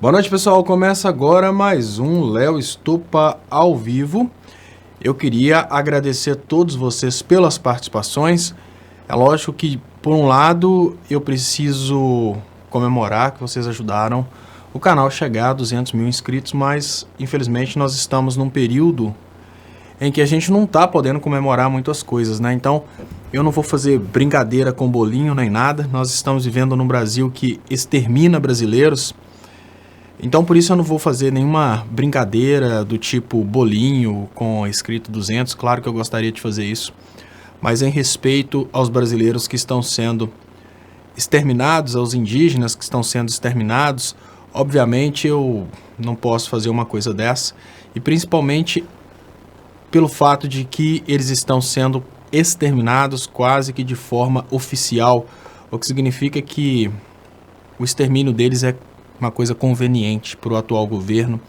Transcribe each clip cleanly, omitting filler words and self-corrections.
Boa noite, pessoal. Começa agora mais um Léo Estupa ao vivo. Eu queria agradecer a todos vocês pelas participações. É lógico que, por um lado, eu preciso comemorar que vocês ajudaram o canal a chegar a 200 mil inscritos, mas, infelizmente, nós estamos num período em que a gente não está podendo comemorar muitas coisas, né? Então, eu não vou fazer brincadeira com bolinho nem nada. Nós estamos vivendo num Brasil que extermina brasileiros. Então, por isso eu não vou fazer nenhuma brincadeira do tipo bolinho com escrito 200. Claro que eu gostaria de fazer isso. Mas em respeito aos brasileiros que estão sendo exterminados, aos indígenas que estão sendo exterminados, obviamente eu não posso fazer uma coisa dessa. E principalmente pelo fato de que eles estão sendo exterminados quase que de forma oficial, o que significa que o extermínio deles é uma coisa conveniente para o atual governo.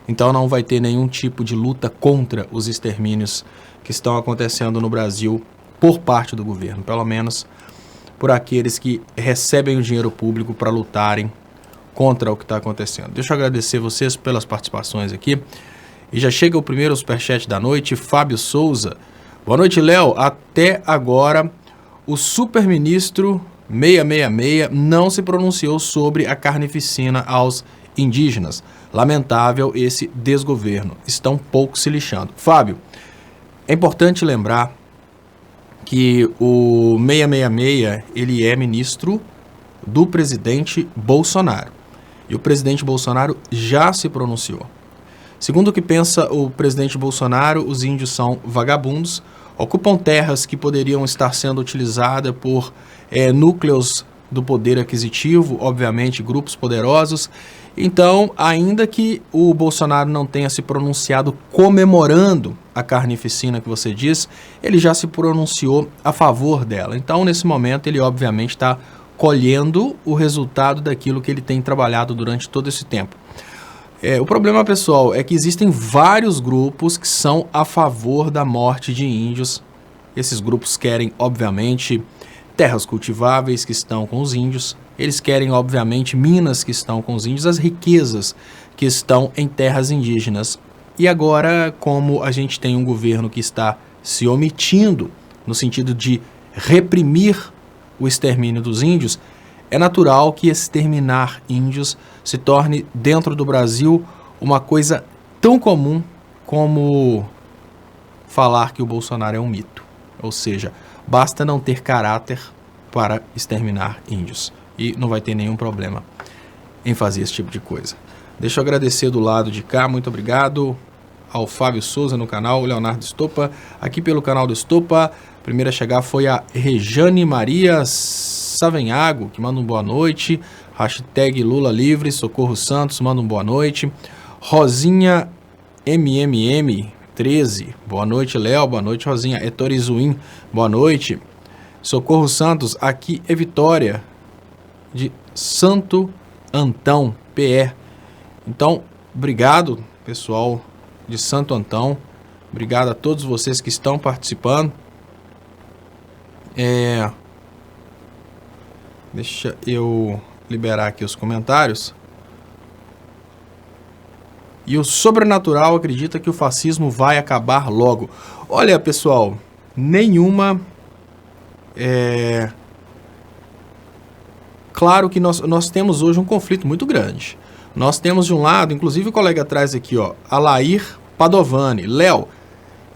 Então não vai ter nenhum tipo de luta contra os extermínios que estão acontecendo no Brasil por parte do governo, pelo menos por aqueles que recebem o dinheiro público para lutarem contra o que está acontecendo. Deixa eu agradecer vocês pelas participações aqui. E já chega o primeiro superchat da noite, Fábio Souza. Boa noite, Léo. Até agora, o superministro 666 não se pronunciou sobre a carnificina aos indígenas. Lamentável esse desgoverno. Estão pouco se lixando. Fábio, é importante lembrar que o 666, ele é ministro do presidente Bolsonaro. E o presidente Bolsonaro já se pronunciou. Segundo o que pensa o presidente Bolsonaro, os índios são vagabundos, ocupam terras que poderiam estar sendo utilizadas por núcleos do poder aquisitivo, obviamente grupos poderosos. Então, ainda que o Bolsonaro não tenha se pronunciado comemorando a carnificina que você diz, ele já se pronunciou a favor dela. Então, nesse momento, ele obviamente está colhendo o resultado daquilo que ele tem trabalhado durante todo esse tempo. O problema, pessoal, é que existem vários grupos que são a favor da morte de índios. Esses grupos querem, obviamente, terras cultiváveis que estão com os índios. Eles querem, obviamente, minas que estão com os índios, as riquezas que estão em terras indígenas. E agora, como a gente tem um governo que está se omitindo no sentido de reprimir o extermínio dos índios, é natural que exterminar índios se torne, dentro do Brasil, uma coisa tão comum como falar que o Bolsonaro é um mito. Ou seja, basta não ter caráter para exterminar índios. E não vai ter nenhum problema em fazer esse tipo de coisa. Deixa eu agradecer do lado de cá, muito obrigado ao Fábio Souza no canal, o Leonardo Estupa, aqui pelo canal do Estupa. A primeira a chegar foi a Rejane Maria Savenhago, que manda um boa noite. Hashtag Lula Livre, Socorro Santos, manda um boa noite. Rosinha MMM13, boa noite, Léo, boa noite, Rosinha. Etorizuim, boa noite. Socorro Santos, aqui é Vitória, de Santo Antão, PR. Então, obrigado, pessoal de Santo Antão. Obrigado a todos vocês que estão participando. Deixa eu liberar aqui os comentários. E o Sobrenatural acredita que o fascismo vai acabar logo. Olha, pessoal, nenhuma... Claro que nós temos hoje um conflito muito grande. Nós temos de um lado, inclusive o colega atrás aqui, ó, Alair Padovani. Léo,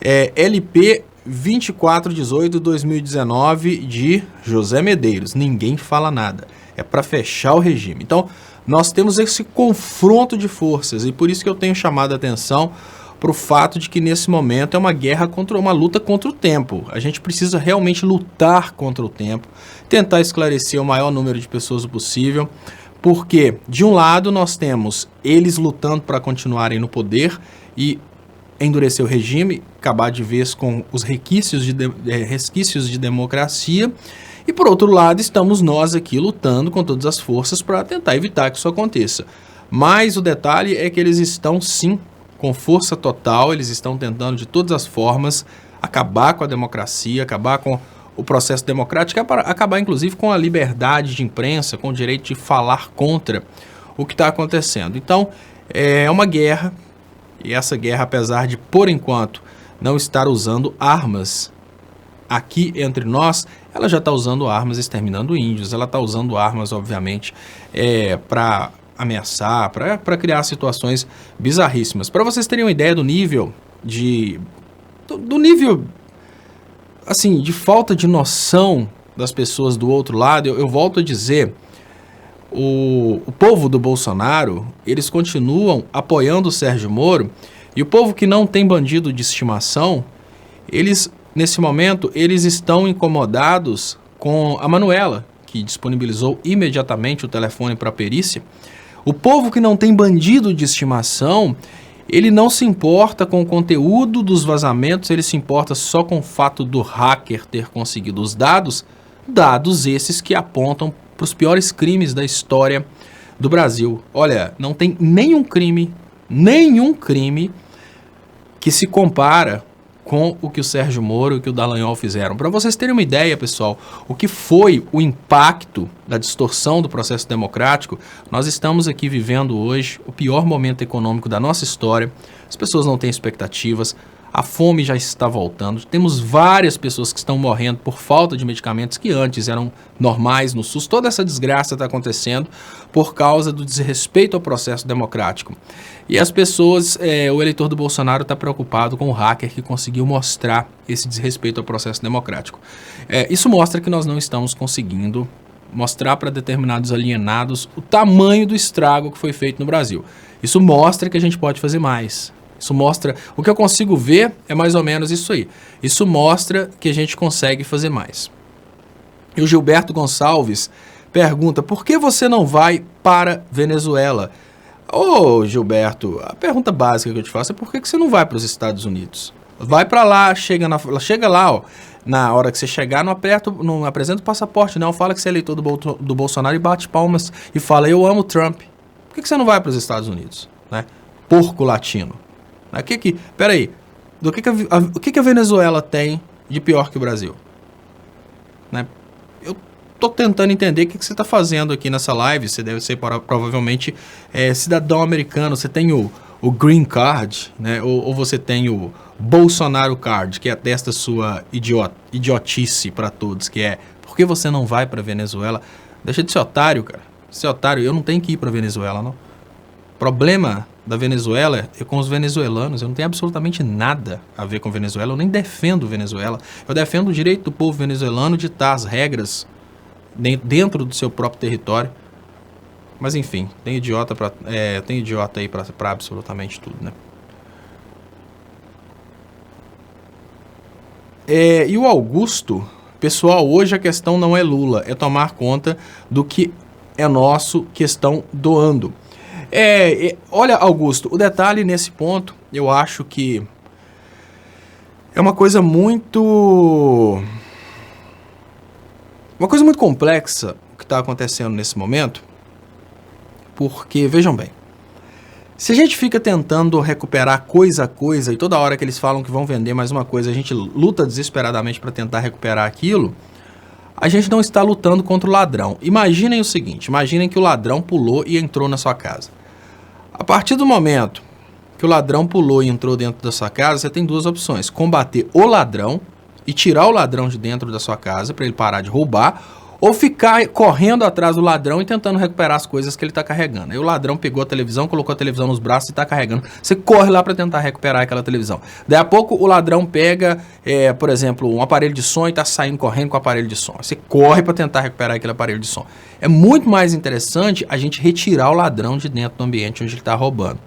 LP 2418/2019 de José Medeiros. Ninguém fala nada. É para fechar o regime. Então, nós temos esse confronto de forças e por isso que eu tenho chamado a atenção para o fato de que nesse momento é uma guerra contra uma luta contra o tempo. A gente precisa realmente lutar contra o tempo, tentar esclarecer o maior número de pessoas possível, porque de um lado nós temos eles lutando para continuarem no poder e endurecer o regime, acabar de vez com os resquícios de democracia, e por outro lado estamos nós aqui lutando com todas as forças para tentar evitar que isso aconteça. Mas o detalhe é que eles estão sim com força total, eles estão tentando de todas as formas acabar com a democracia, acabar com o processo democrático, acabar inclusive com a liberdade de imprensa, com o direito de falar contra o que está acontecendo. Então, é uma guerra, e essa guerra, apesar de, por enquanto, não estar usando armas aqui entre nós, ela já está usando armas exterminando índios, ela está usando armas, obviamente, para ameaçar, para criar situações bizarríssimas. Para vocês terem uma ideia do nível do nível, assim, de falta de noção das pessoas do outro lado, eu volto a dizer, o povo do Bolsonaro, eles continuam apoiando o Sérgio Moro, e o povo que não tem bandido de estimação, eles, nesse momento, eles estão incomodados com a Manuela, que disponibilizou imediatamente o telefone para a perícia. O povo que não tem bandido de estimação, ele não se importa com o conteúdo dos vazamentos, ele se importa só com o fato do hacker ter conseguido os dados esses que apontam para os piores crimes da história do Brasil. Olha, não tem nenhum crime que se compara com o que o Sérgio Moro e o que o Dallagnol fizeram. Para vocês terem uma ideia, pessoal, o que foi o impacto da distorção do processo democrático, nós estamos aqui vivendo hoje o pior momento econômico da nossa história, as pessoas não têm expectativas, a fome já está voltando, temos várias pessoas que estão morrendo por falta de medicamentos que antes eram normais no SUS. Toda essa desgraça está acontecendo por causa do desrespeito ao processo democrático. E as pessoas, o eleitor do Bolsonaro está preocupado com o hacker que conseguiu mostrar esse desrespeito ao processo democrático. Isso mostra que nós não estamos conseguindo mostrar para determinados alienados o tamanho do estrago que foi feito no Brasil. Isso mostra que a gente pode fazer mais. Isso mostra, o que eu consigo ver é mais ou menos isso aí. Isso mostra que a gente consegue fazer mais. E o Gilberto Gonçalves pergunta, por que você não vai para Venezuela? Ô Gilberto, a pergunta básica que eu te faço é por que você não vai para os Estados Unidos? Vai para lá, chega lá, ó, na hora que você chegar, não apresenta o passaporte, não, fala que você é eleitor do Bolsonaro e bate palmas e fala, eu amo Trump. Por que você não vai para os Estados Unidos? Né? Porco latino. Peraí, o que a Venezuela tem de pior que o Brasil? Né? Eu tô tentando entender o que você está fazendo aqui nessa live. Você deve ser provavelmente cidadão americano. Você tem o Green Card, né? Ou você tem o Bolsonaro Card, que é desta sua idiotice para todos, que é, por que você não vai para Venezuela? Deixa de ser otário, cara. Ser otário, eu não tenho que ir para Venezuela, não. O problema da Venezuela é com os venezuelanos. Eu não tenho absolutamente nada a ver com a Venezuela. Eu nem defendo Venezuela. Eu defendo o direito do povo venezuelano de ditar as regras dentro do seu próprio território. Mas enfim, tem idiota aí para absolutamente tudo, né? E o Augusto, pessoal, hoje a questão não é Lula, é tomar conta do que é nosso, que estão doando. Olha, Augusto, o detalhe nesse ponto, eu acho que é uma coisa muito complexa o que está acontecendo nesse momento, porque, vejam bem, se a gente fica tentando recuperar coisa a coisa, e toda hora que eles falam que vão vender mais uma coisa, a gente luta desesperadamente para tentar recuperar aquilo, a gente não está lutando contra o ladrão. Imaginem o seguinte, imaginem que o ladrão pulou e entrou na sua casa. A partir do momento que o ladrão pulou e entrou dentro da sua casa, você tem duas opções. Combater o ladrão e tirar o ladrão de dentro da sua casa para ele parar de roubar, ou ficar correndo atrás do ladrão e tentando recuperar as coisas que ele está carregando. Aí o ladrão pegou a televisão, colocou a televisão nos braços e está carregando. Você corre lá para tentar recuperar aquela televisão. Daí a pouco o ladrão pega, por exemplo, um aparelho de som e está saindo correndo com o aparelho de som. Você corre para tentar recuperar aquele aparelho de som. É muito mais interessante a gente retirar o ladrão de dentro do ambiente onde ele está roubando.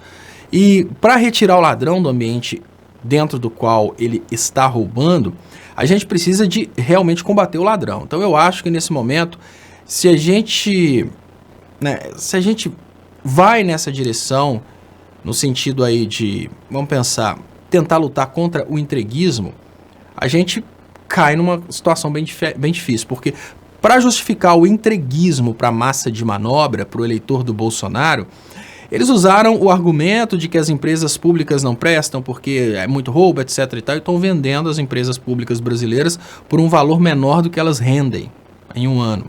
E para retirar o ladrão do ambiente dentro do qual ele está roubando, a gente precisa de realmente combater o ladrão. Então eu acho que nesse momento, se a gente vai nessa direção, no sentido aí de, vamos pensar, tentar lutar contra o entreguismo, a gente cai numa situação bem difícil, porque para justificar o entreguismo para a massa de manobra, para o eleitor do Bolsonaro, eles usaram o argumento de que as empresas públicas não prestam porque é muito roubo, etc. e tal, e estão vendendo as empresas públicas brasileiras por um valor menor do que elas rendem em um ano.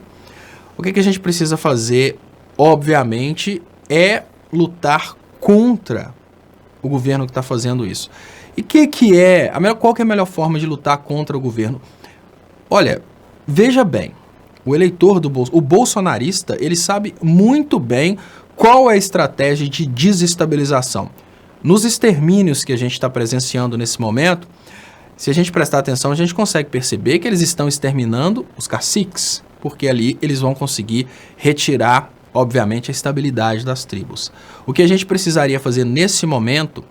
O que a gente precisa fazer, obviamente, é lutar contra o governo que está fazendo isso. E qual que é a melhor forma de lutar contra o governo? Olha, veja bem, o bolsonarista, ele sabe muito bem qual é a estratégia de desestabilização. Nos extermínios que a gente está presenciando nesse momento, se a gente prestar atenção, a gente consegue perceber que eles estão exterminando os caciques, porque ali eles vão conseguir retirar, obviamente, a estabilidade das tribos. O que a gente precisaria fazer nesse momento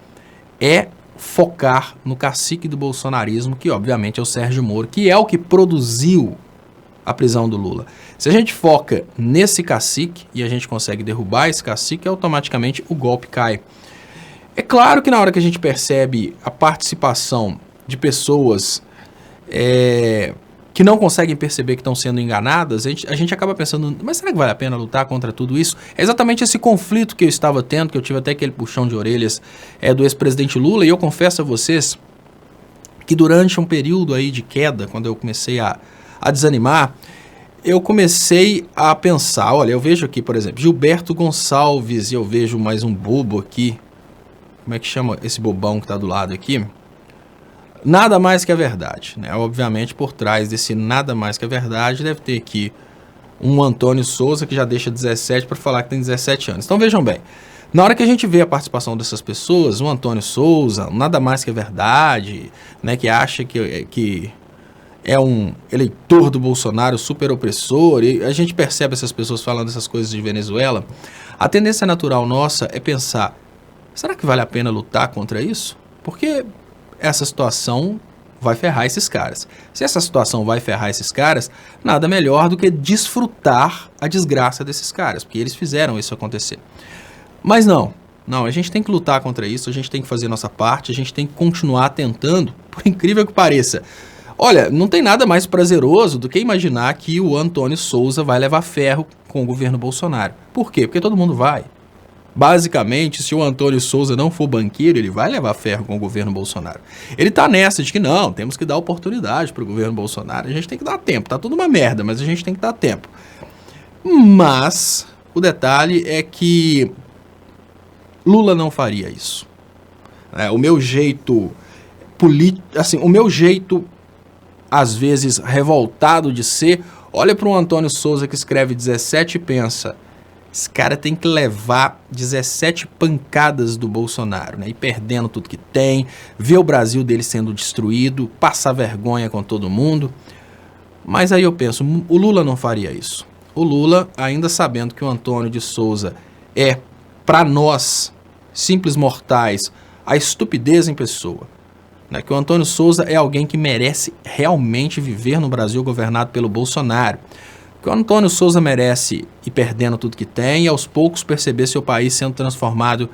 é focar no cacique do bolsonarismo, que obviamente é o Sérgio Moro, que é o que produziu a prisão do Lula. Se a gente foca nesse cacique e a gente consegue derrubar esse cacique, automaticamente o golpe cai. É claro que na hora que a gente percebe a participação de pessoas que não conseguem perceber que estão sendo enganadas, a gente acaba pensando, mas será que vale a pena lutar contra tudo isso? É exatamente esse conflito que eu estava tendo, que eu tive até aquele puxão de orelhas do ex-presidente Lula, e eu confesso a vocês que durante um período aí de queda, quando eu comecei a desanimar, eu comecei a pensar, olha, eu vejo aqui, por exemplo, Gilberto Gonçalves, e eu vejo mais um bobo aqui, como é que chama esse bobão que está do lado aqui? Nada mais que a verdade, né? Obviamente, por trás desse nada mais que a verdade, deve ter aqui um Antônio Souza, que já deixa 17 para falar que tem 17 anos. Então, vejam bem, na hora que a gente vê a participação dessas pessoas, o Antônio Souza, nada mais que a verdade, né, que acha que é um eleitor do Bolsonaro super opressor, e a gente percebe essas pessoas falando essas coisas de Venezuela, a tendência natural nossa é pensar, será que vale a pena lutar contra isso? Porque essa situação vai ferrar esses caras. Se essa situação vai ferrar esses caras, nada melhor do que desfrutar a desgraça desses caras, porque eles fizeram isso acontecer. Mas não, a gente tem que lutar contra isso, a gente tem que fazer nossa parte, a gente tem que continuar tentando, por incrível que pareça. Olha, não tem nada mais prazeroso do que imaginar que o Antônio Souza vai levar ferro com o governo Bolsonaro. Por quê? Porque todo mundo vai. Basicamente, se o Antônio Souza não for banqueiro, ele vai levar ferro com o governo Bolsonaro. Ele tá nessa de que não, temos que dar oportunidade para o governo Bolsonaro, a gente tem que dar tempo, tá tudo uma merda, mas a gente tem que dar tempo. Mas o detalhe é que Lula não faria isso. O meu jeito às vezes revoltado de ser, olha para um Antônio Souza que escreve 17 e pensa, esse cara tem que levar 17 pancadas do Bolsonaro, né? E perdendo tudo que tem, ver o Brasil dele sendo destruído, passar vergonha com todo mundo. Mas aí eu penso, o Lula não faria isso. O Lula, ainda sabendo que o Antônio de Souza é, para nós, simples mortais, a estupidez em pessoa, né? Que o Antônio Souza é alguém que merece realmente viver no Brasil governado pelo Bolsonaro. Que o Antônio Souza merece ir perdendo tudo que tem e aos poucos perceber seu país sendo transformado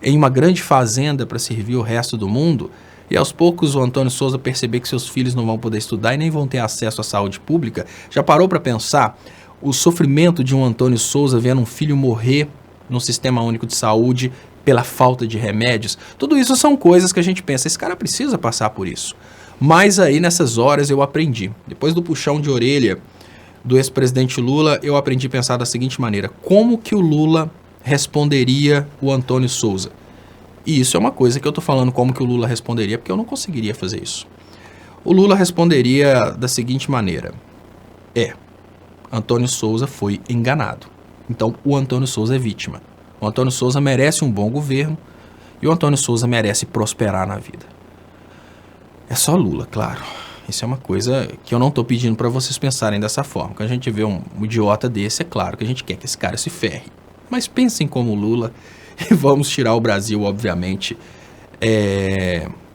em uma grande fazenda para servir o resto do mundo, e aos poucos o Antônio Souza perceber que seus filhos não vão poder estudar e nem vão ter acesso à saúde pública. Já parou para pensar o sofrimento de um Antônio Souza vendo um filho morrer no Sistema Único de Saúde pela falta de remédios? Tudo isso são coisas que a gente pensa, esse cara precisa passar por isso. Mas aí nessas horas eu aprendi, depois do puxão de orelha do ex-presidente Lula, eu aprendi a pensar da seguinte maneira, como que o Lula responderia o Antônio Souza? E isso é uma coisa que eu tô falando como que o Lula responderia, porque eu não conseguiria fazer isso. O Lula responderia da seguinte maneira, Antônio Souza foi enganado. Então o Antônio Souza é vítima. O Antônio Souza merece um bom governo e o Antônio Souza merece prosperar na vida. É só Lula, claro. Isso é uma coisa que eu não estou pedindo para vocês pensarem dessa forma. Quando a gente vê um idiota desse, é claro que a gente quer que esse cara se ferre. Mas pensem como Lula e vamos tirar o Brasil, obviamente,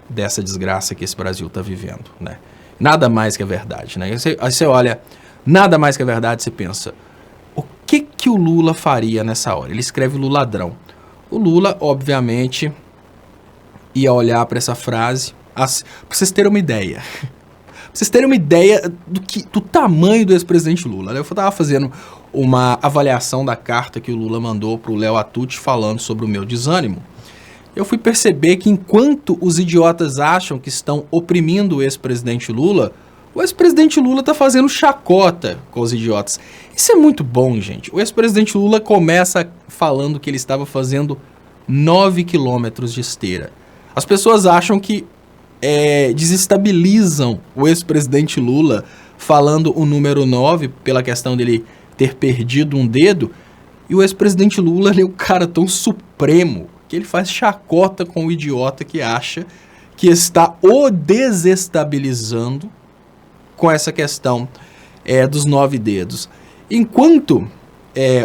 dessa desgraça que esse Brasil está vivendo, né? Nada mais que a verdade, né? Aí você olha, nada mais que a verdade, você pensa, o que o Lula faria nessa hora? Ele escreve Lula ladrão. O Lula, obviamente, ia olhar para essa frase, para vocês terem uma ideia. Pra vocês terem uma ideia do tamanho do ex-presidente Lula, né? Eu estava fazendo uma avaliação da carta que o Lula mandou para o Léo Atucci falando sobre o meu desânimo. Eu fui perceber que enquanto os idiotas acham que estão oprimindo o ex-presidente Lula, O ex-presidente Lula tá fazendo chacota com os idiotas. Isso é muito bom, gente. O ex-presidente Lula começa falando que ele estava fazendo 9 quilômetros de esteira. As pessoas acham que desestabilizam o ex-presidente Lula falando o número 9 pela questão dele ter perdido um dedo. E o ex-presidente Lula é um cara tão supremo que ele faz chacota com o idiota que acha que está o desestabilizando com essa questão dos 9 dedos. Enquanto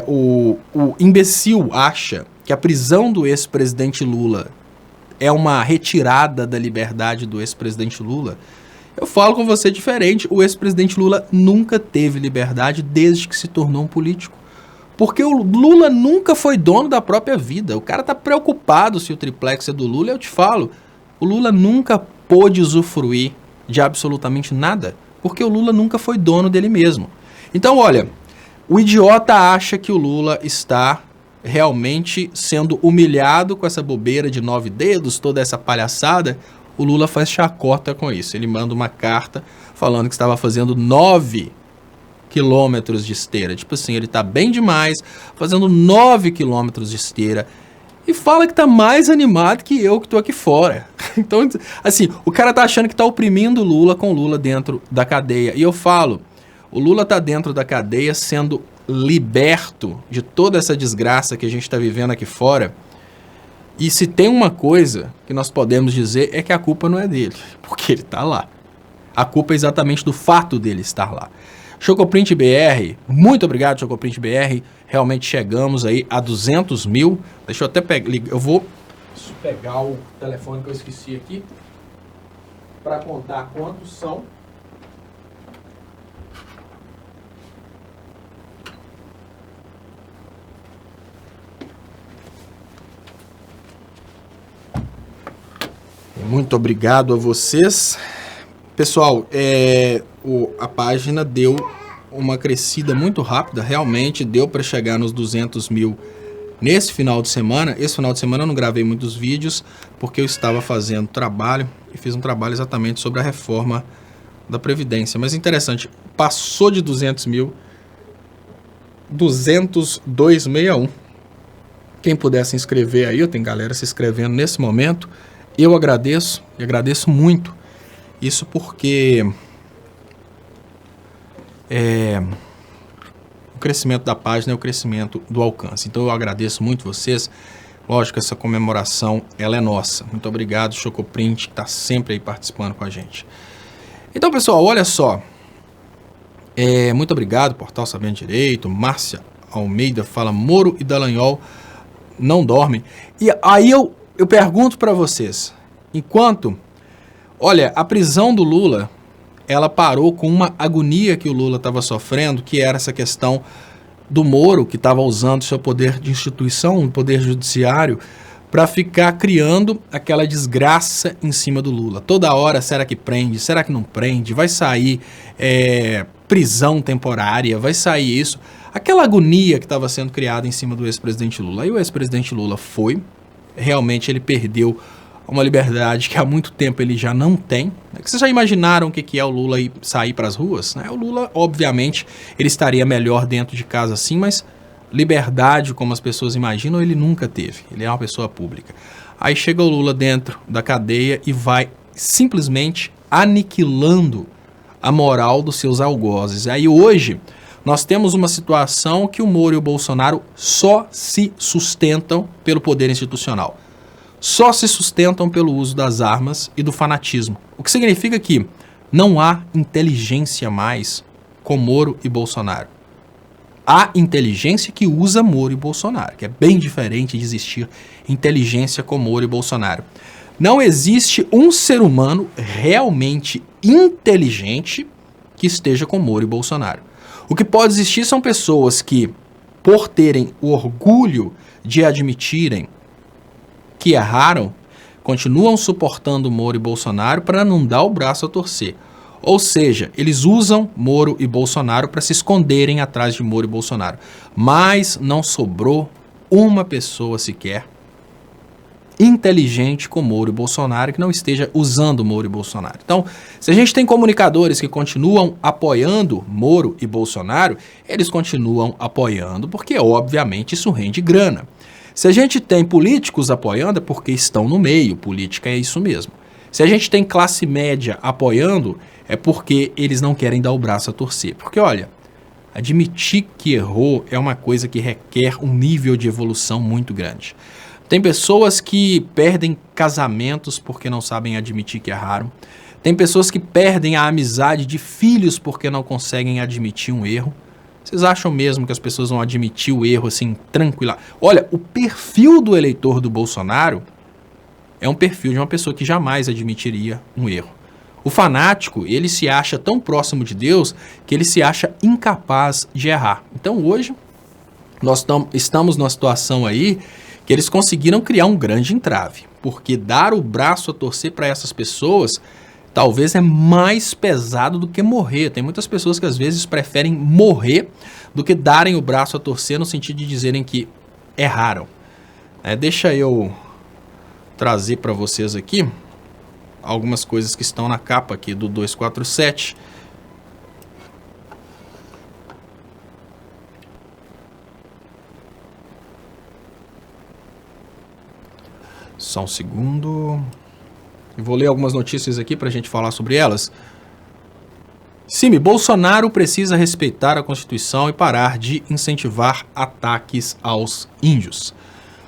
o imbecil acha que a prisão do ex-presidente Lula é uma retirada da liberdade do ex-presidente Lula, eu falo com você diferente. O ex-presidente Lula nunca teve liberdade desde que se tornou um político. Porque o Lula nunca foi dono da própria vida. O cara tá preocupado se o triplex é do Lula. Eu te falo, o Lula nunca pôde usufruir de absolutamente nada, porque o Lula nunca foi dono dele mesmo. Então, olha, o idiota acha que o Lula está realmente sendo humilhado com essa bobeira de 9 dedos, toda essa palhaçada. O Lula faz chacota com isso. Ele manda uma carta falando que estava fazendo 9 quilômetros de esteira. Tipo assim, ele tá bem demais, fazendo 9 quilômetros de esteira. E fala que tá mais animado que eu que tô aqui fora. Então, assim, o cara tá achando que tá oprimindo o Lula com o Lula dentro da cadeia. E eu falo, o Lula tá dentro da cadeia sendo liberto de toda essa desgraça que a gente tá vivendo aqui fora. E se tem uma coisa que nós podemos dizer é que a culpa não é dele, porque ele tá lá. A culpa é exatamente do fato dele estar lá. Chocoprint BR, muito obrigado, Chocoprint BR. Realmente chegamos aí a 200 mil. Deixa eu até pegar, eu vou pegar o telefone que eu esqueci aqui para contar quantos são. Muito obrigado a vocês. Pessoal, a página deu uma crescida muito rápida, realmente deu para chegar nos 200 mil nesse final de semana. Esse final de semana eu não gravei muitos vídeos, porque eu estava fazendo trabalho, e fiz um trabalho exatamente sobre a reforma da Previdência. Mas interessante, passou de 200 mil, 20261. Quem puder se inscrever aí, tem galera se inscrevendo nesse momento, eu agradeço, e agradeço muito. Isso porque o crescimento da página é o crescimento do alcance. Então eu agradeço muito vocês. Lógico, essa comemoração ela é nossa. Muito obrigado, Chocoprint, que está sempre aí participando com a gente. Então, pessoal, olha só. Muito obrigado, Portal Sabendo Direito. Márcia Almeida fala, Moro e Dallagnol não dormem. E aí eu pergunto para vocês, enquanto... Olha, a prisão do Lula, ela parou com uma agonia que o Lula estava sofrendo, que era essa questão do Moro, que estava usando seu poder de instituição, o poder judiciário, para ficar criando aquela desgraça em cima do Lula. Toda hora, será que prende? Será que não prende? Vai sair prisão temporária? Vai sair isso? Aquela agonia que estava sendo criada em cima do ex-presidente Lula. Aí o ex-presidente Lula foi, realmente ele perdeu uma liberdade que há muito tempo ele já não tem. Vocês já imaginaram o que é o Lula sair para as ruas? O Lula, obviamente, ele estaria melhor dentro de casa sim, mas liberdade, como as pessoas imaginam, ele nunca teve. Ele é uma pessoa pública. Aí chega o Lula dentro da cadeia e vai simplesmente aniquilando a moral dos seus algozes. Aí hoje nós temos uma situação que o Moro e o Bolsonaro só se sustentam pelo poder institucional. Só se sustentam pelo uso das armas e do fanatismo. O que significa que não há inteligência mais com Moro e Bolsonaro. Há inteligência que usa Moro e Bolsonaro, que é bem diferente de existir inteligência com Moro e Bolsonaro. Não existe um ser humano realmente inteligente que esteja com Moro e Bolsonaro. O que pode existir são pessoas que, por terem o orgulho de admitirem que erraram, continuam suportando Moro e Bolsonaro para não dar o braço a torcer. Ou seja, eles usam Moro e Bolsonaro para se esconderem atrás de Moro e Bolsonaro. Mas não sobrou uma pessoa sequer inteligente com Moro e Bolsonaro, que não esteja usando Moro e Bolsonaro. Então, se a gente tem comunicadores que continuam apoiando Moro e Bolsonaro, eles continuam apoiando porque, obviamente, isso rende grana. Se a gente tem políticos apoiando, é porque estão no meio, política é isso mesmo. Se a gente tem classe média apoiando, é porque eles não querem dar o braço a torcer. Porque, olha, admitir que errou é uma coisa que requer um nível de evolução muito grande. Tem pessoas que perdem casamentos porque não sabem admitir que erraram. Tem pessoas que perdem a amizade de filhos porque não conseguem admitir um erro. Vocês acham mesmo que as pessoas vão admitir o erro assim, tranquila? Olha, o perfil do eleitor do Bolsonaro é um perfil de uma pessoa que jamais admitiria um erro. O fanático, ele se acha tão próximo de Deus que ele se acha incapaz de errar. Então hoje, nós estamos numa situação aí que eles conseguiram criar um grande entrave, porque dar o braço a torcer para essas pessoas talvez é mais pesado do que morrer. Tem muitas pessoas que às vezes preferem morrer do que darem o braço a torcer no sentido de dizerem que erraram. Deixa eu trazer para vocês aqui algumas coisas que estão na capa aqui do 247. Só um segundo. Eu vou ler algumas notícias aqui para a gente falar sobre elas. Simi, Bolsonaro precisa respeitar a Constituição e parar de incentivar ataques aos índios.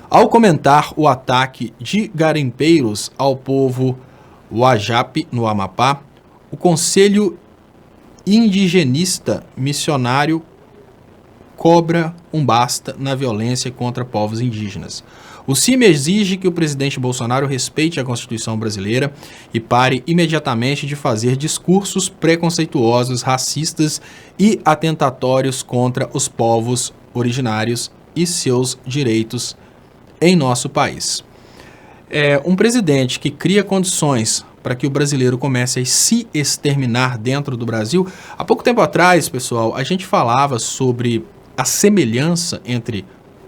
Ao comentar o ataque de garimpeiros ao povo Uajape, no Amapá, o Conselho Indigenista Missionário cobra um basta na violência contra povos indígenas. O CIMI exige que o presidente Bolsonaro respeite a Constituição brasileira e pare imediatamente de fazer discursos preconceituosos, racistas e atentatórios contra os povos originários e seus direitos em nosso país. Um presidente que cria condições para que o brasileiro comece a se exterminar dentro do Brasil. Há pouco tempo atrás, pessoal, a gente falava sobre a semelhança entre,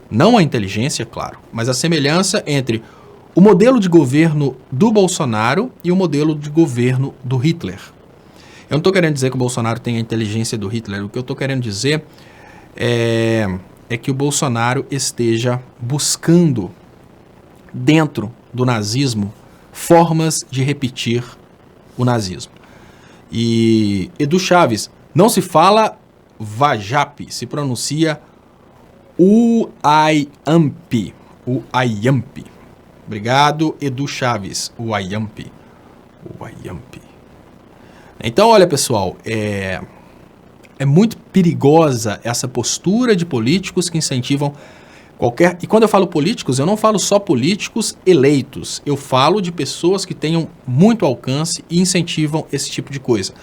não a inteligência, claro, mas a semelhança entre o modelo de governo do Bolsonaro e o modelo de governo do Hitler. Eu não estou querendo dizer que o Bolsonaro tem a inteligência do Hitler, o que eu estou querendo dizer é que o Bolsonaro esteja buscando, dentro do nazismo, formas de repetir o nazismo. E Edu Chaves, não se fala Uajape, se pronuncia Uaiampi. Uaiampi. Obrigado, Edu Chaves. Uaiampi. Uaiampi. Então, olha, pessoal, é muito perigosa essa postura de políticos que incentivam qualquer... E quando eu falo políticos, eu não falo só políticos eleitos. Eu falo de pessoas que tenham muito alcance e incentivam esse tipo de coisa.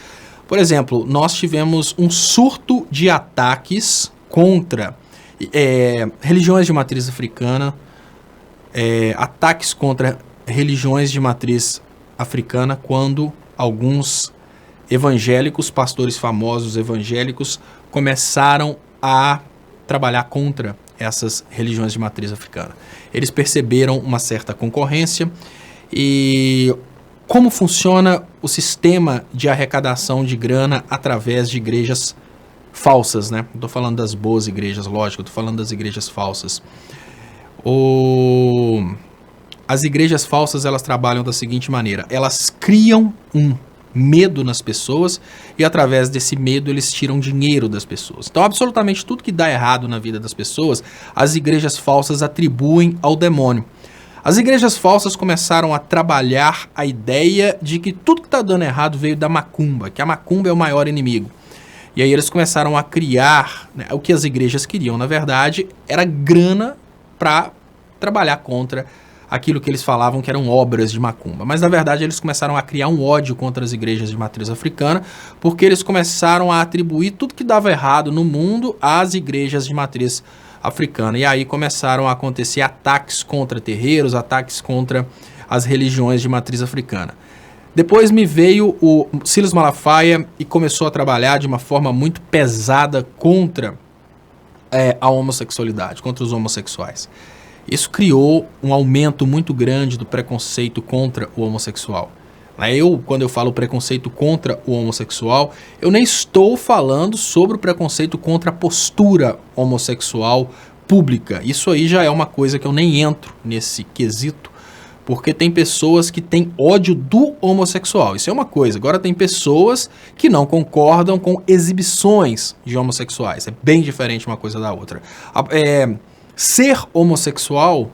Por exemplo, nós tivemos um surto de ataques contra religiões de matriz africana, ataques contra religiões de matriz africana, quando alguns evangélicos, pastores famosos evangélicos, começaram a trabalhar contra essas religiões de matriz africana. Eles perceberam uma certa concorrência e como funciona o sistema de arrecadação de grana através de igrejas falsas, né? Não estou falando das boas igrejas, lógico, estou falando das igrejas falsas. As igrejas falsas, elas trabalham da seguinte maneira: elas criam um medo nas pessoas e através desse medo eles tiram dinheiro das pessoas. Então, absolutamente tudo que dá errado na vida das pessoas, as igrejas falsas atribuem ao demônio. As igrejas falsas começaram a trabalhar a ideia de que tudo que está dando errado veio da macumba, que a macumba é o maior inimigo. E aí eles começaram a criar, né, o que as igrejas queriam, na verdade, era grana para trabalhar contra aquilo que eles falavam que eram obras de macumba. Mas, na verdade, eles começaram a criar um ódio contra as igrejas de matriz africana, porque eles começaram a atribuir tudo que dava errado no mundo às igrejas de matriz africana. E aí começaram a acontecer ataques contra terreiros, ataques contra as religiões de matriz africana. Depois me veio o Silas Malafaia e começou a trabalhar de uma forma muito pesada contra a homossexualidade, contra os homossexuais. Isso criou um aumento muito grande do preconceito contra o homossexual. Quando eu falo preconceito contra o homossexual, eu nem estou falando sobre o preconceito contra a postura homossexual pública. Isso aí já é uma coisa que eu nem entro nesse quesito, porque tem pessoas que têm ódio do homossexual. Isso é uma coisa. Agora tem pessoas que não concordam com exibições de homossexuais. É bem diferente uma coisa da outra. Ser homossexual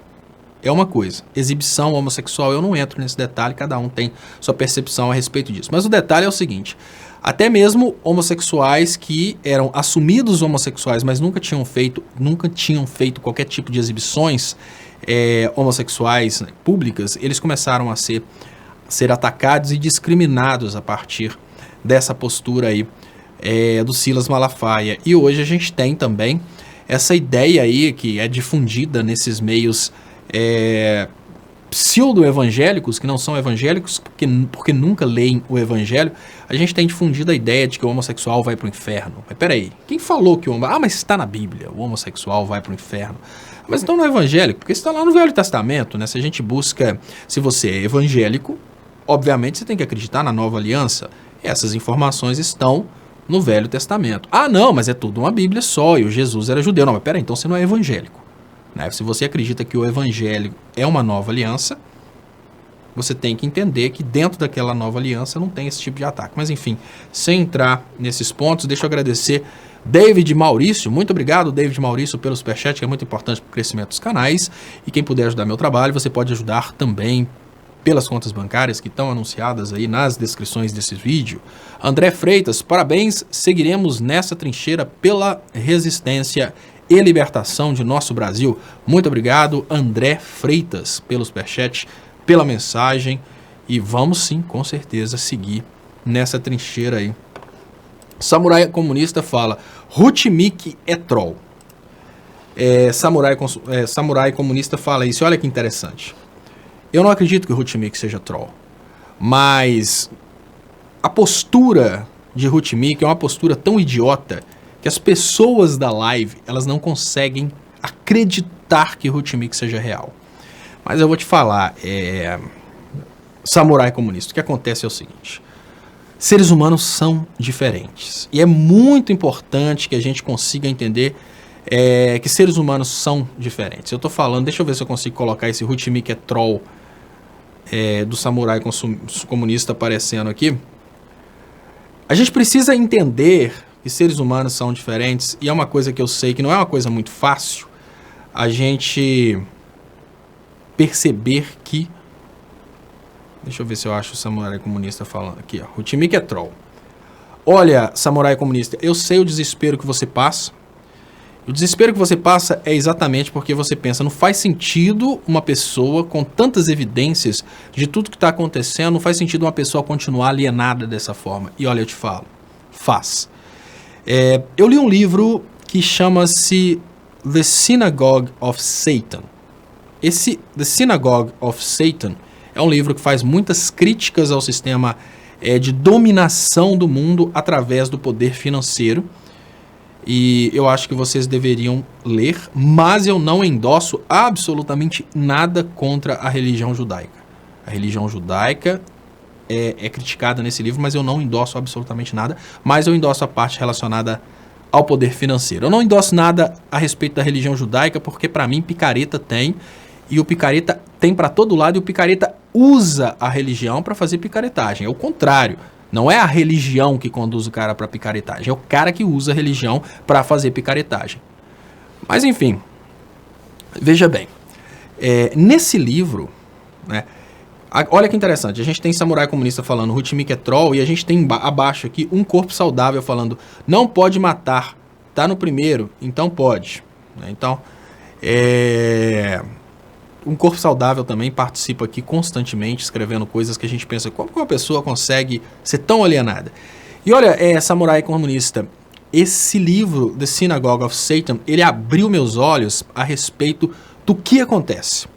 é uma coisa. Exibição homossexual, eu não entro nesse detalhe, cada um tem sua percepção a respeito disso. Mas o detalhe é o seguinte, até mesmo homossexuais que eram assumidos homossexuais, mas nunca tinham feito qualquer tipo de exibições homossexuais, né, públicas, eles começaram a ser atacados e discriminados a partir dessa postura aí do Silas Malafaia. E hoje a gente tem também essa ideia aí que é difundida nesses meios pseudo-evangélicos, que não são evangélicos porque nunca leem o evangelho. A gente tem difundido a ideia de que o homossexual vai para o inferno. Mas peraí, quem falou que mas está na Bíblia, o homossexual vai para o inferno. Mas então não é evangélico, porque está lá no Velho Testamento, né? Se a gente busca, se você é evangélico, obviamente você tem que acreditar na Nova Aliança. Essas informações estão no Velho Testamento. Ah, não, mas é tudo uma Bíblia só, e o Jesus era judeu. Não, mas peraí, então você não é evangélico. Né? Se você acredita que o evangelho é uma nova aliança, você tem que entender que dentro daquela nova aliança não tem esse tipo de ataque. Mas enfim, sem entrar nesses pontos, deixa eu agradecer David Maurício. Muito obrigado, David Maurício, pelo superchat, que é muito importante para o crescimento dos canais. E quem puder ajudar meu trabalho, você pode ajudar também pelas contas bancárias que estão anunciadas aí nas descrições desse vídeo. André Freitas, parabéns, seguiremos nessa trincheira pela resistência e libertação de nosso Brasil. Muito obrigado, André Freitas, pelo superchat, pela mensagem, e vamos sim, com certeza, seguir nessa trincheira aí. Samurai Comunista fala, Rutmik é troll. Samurai Comunista fala isso, olha que interessante. Eu não acredito que o Rutmik seja troll, mas a postura de Rutmik é uma postura tão idiota que as pessoas da live, elas não conseguem acreditar que Rutmik seja real. Mas eu vou te falar, Samurai Comunista, o que acontece é o seguinte, seres humanos são diferentes, e é muito importante que a gente consiga entender que seres humanos são diferentes. Eu tô falando, deixa eu ver se eu consigo colocar esse Rutmik é troll do Samurai Comunista aparecendo aqui. A gente precisa entender que seres humanos são diferentes, e é uma coisa que eu sei que não é uma coisa muito fácil a gente perceber que... Deixa eu ver se eu acho o Samurai Comunista falando aqui, ó. Rutmik é troll. Olha, Samurai Comunista, eu sei o desespero que você passa. O desespero que você passa é exatamente porque você pensa, não faz sentido uma pessoa com tantas evidências de tudo que está acontecendo, não faz sentido uma pessoa continuar alienada dessa forma. E olha, eu te falo, faz. Eu li um livro que chama-se The Synagogue of Satan. Esse The Synagogue of Satan é um livro que faz muitas críticas ao sistema de dominação do mundo através do poder financeiro. E eu acho que vocês deveriam ler, mas eu não endosso absolutamente nada contra a religião judaica. A religião judaica é criticada nesse livro, mas eu não endosso absolutamente nada, mas eu endosso a parte relacionada ao poder financeiro. Eu não endosso nada a respeito da religião judaica, porque para mim picareta tem, e o picareta tem para todo lado, e o picareta usa a religião para fazer picaretagem. É o contrário. Não é a religião que conduz o cara para picaretagem, é o cara que usa a religião para fazer picaretagem. Mas enfim, veja bem, nesse livro, né, olha que interessante, a gente tem Samurai Comunista falando Rutmik é troll, e a gente tem abaixo aqui Um Corpo Saudável falando não pode matar, tá no primeiro, então pode. Então, Um Corpo Saudável também participa aqui constantemente, escrevendo coisas que a gente pensa, como que uma pessoa consegue ser tão alienada? E olha, Samurai Comunista, esse livro, The Synagogue of Satan, ele abriu meus olhos a respeito do que acontece.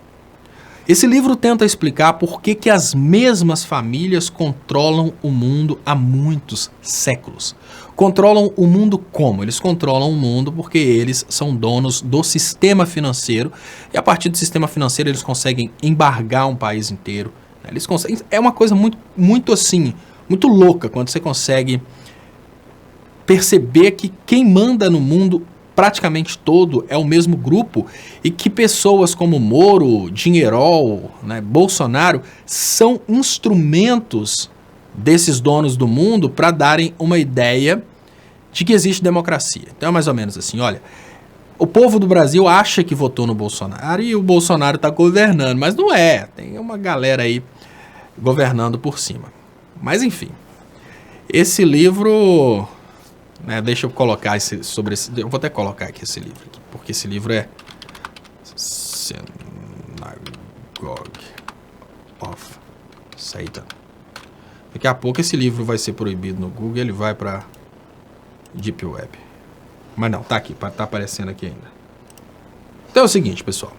Esse livro tenta explicar por que as mesmas famílias controlam o mundo há muitos séculos. Controlam o mundo como? Eles controlam o mundo porque eles são donos do sistema financeiro e a partir do sistema financeiro eles conseguem embargar um país inteiro. Eles conseguem, é uma coisa muito assim, muito louca quando você consegue perceber que quem manda no mundo praticamente todo é o mesmo grupo e que pessoas como Moro, Dinheirol, né, Bolsonaro são instrumentos desses donos do mundo para darem uma ideia de que existe democracia. Então é mais ou menos assim, olha, o povo do Brasil acha que votou no Bolsonaro e o Bolsonaro está governando, mas não é, tem uma galera aí governando por cima. Mas enfim, esse livro, né, deixa eu colocar sobre esse, eu vou até colocar aqui esse livro, aqui, porque esse livro é Synagogue of Satan. Daqui a pouco esse livro vai ser proibido no Google, ele vai para Deep Web. Mas não, tá aqui, tá aparecendo aqui ainda. Então é o seguinte, pessoal.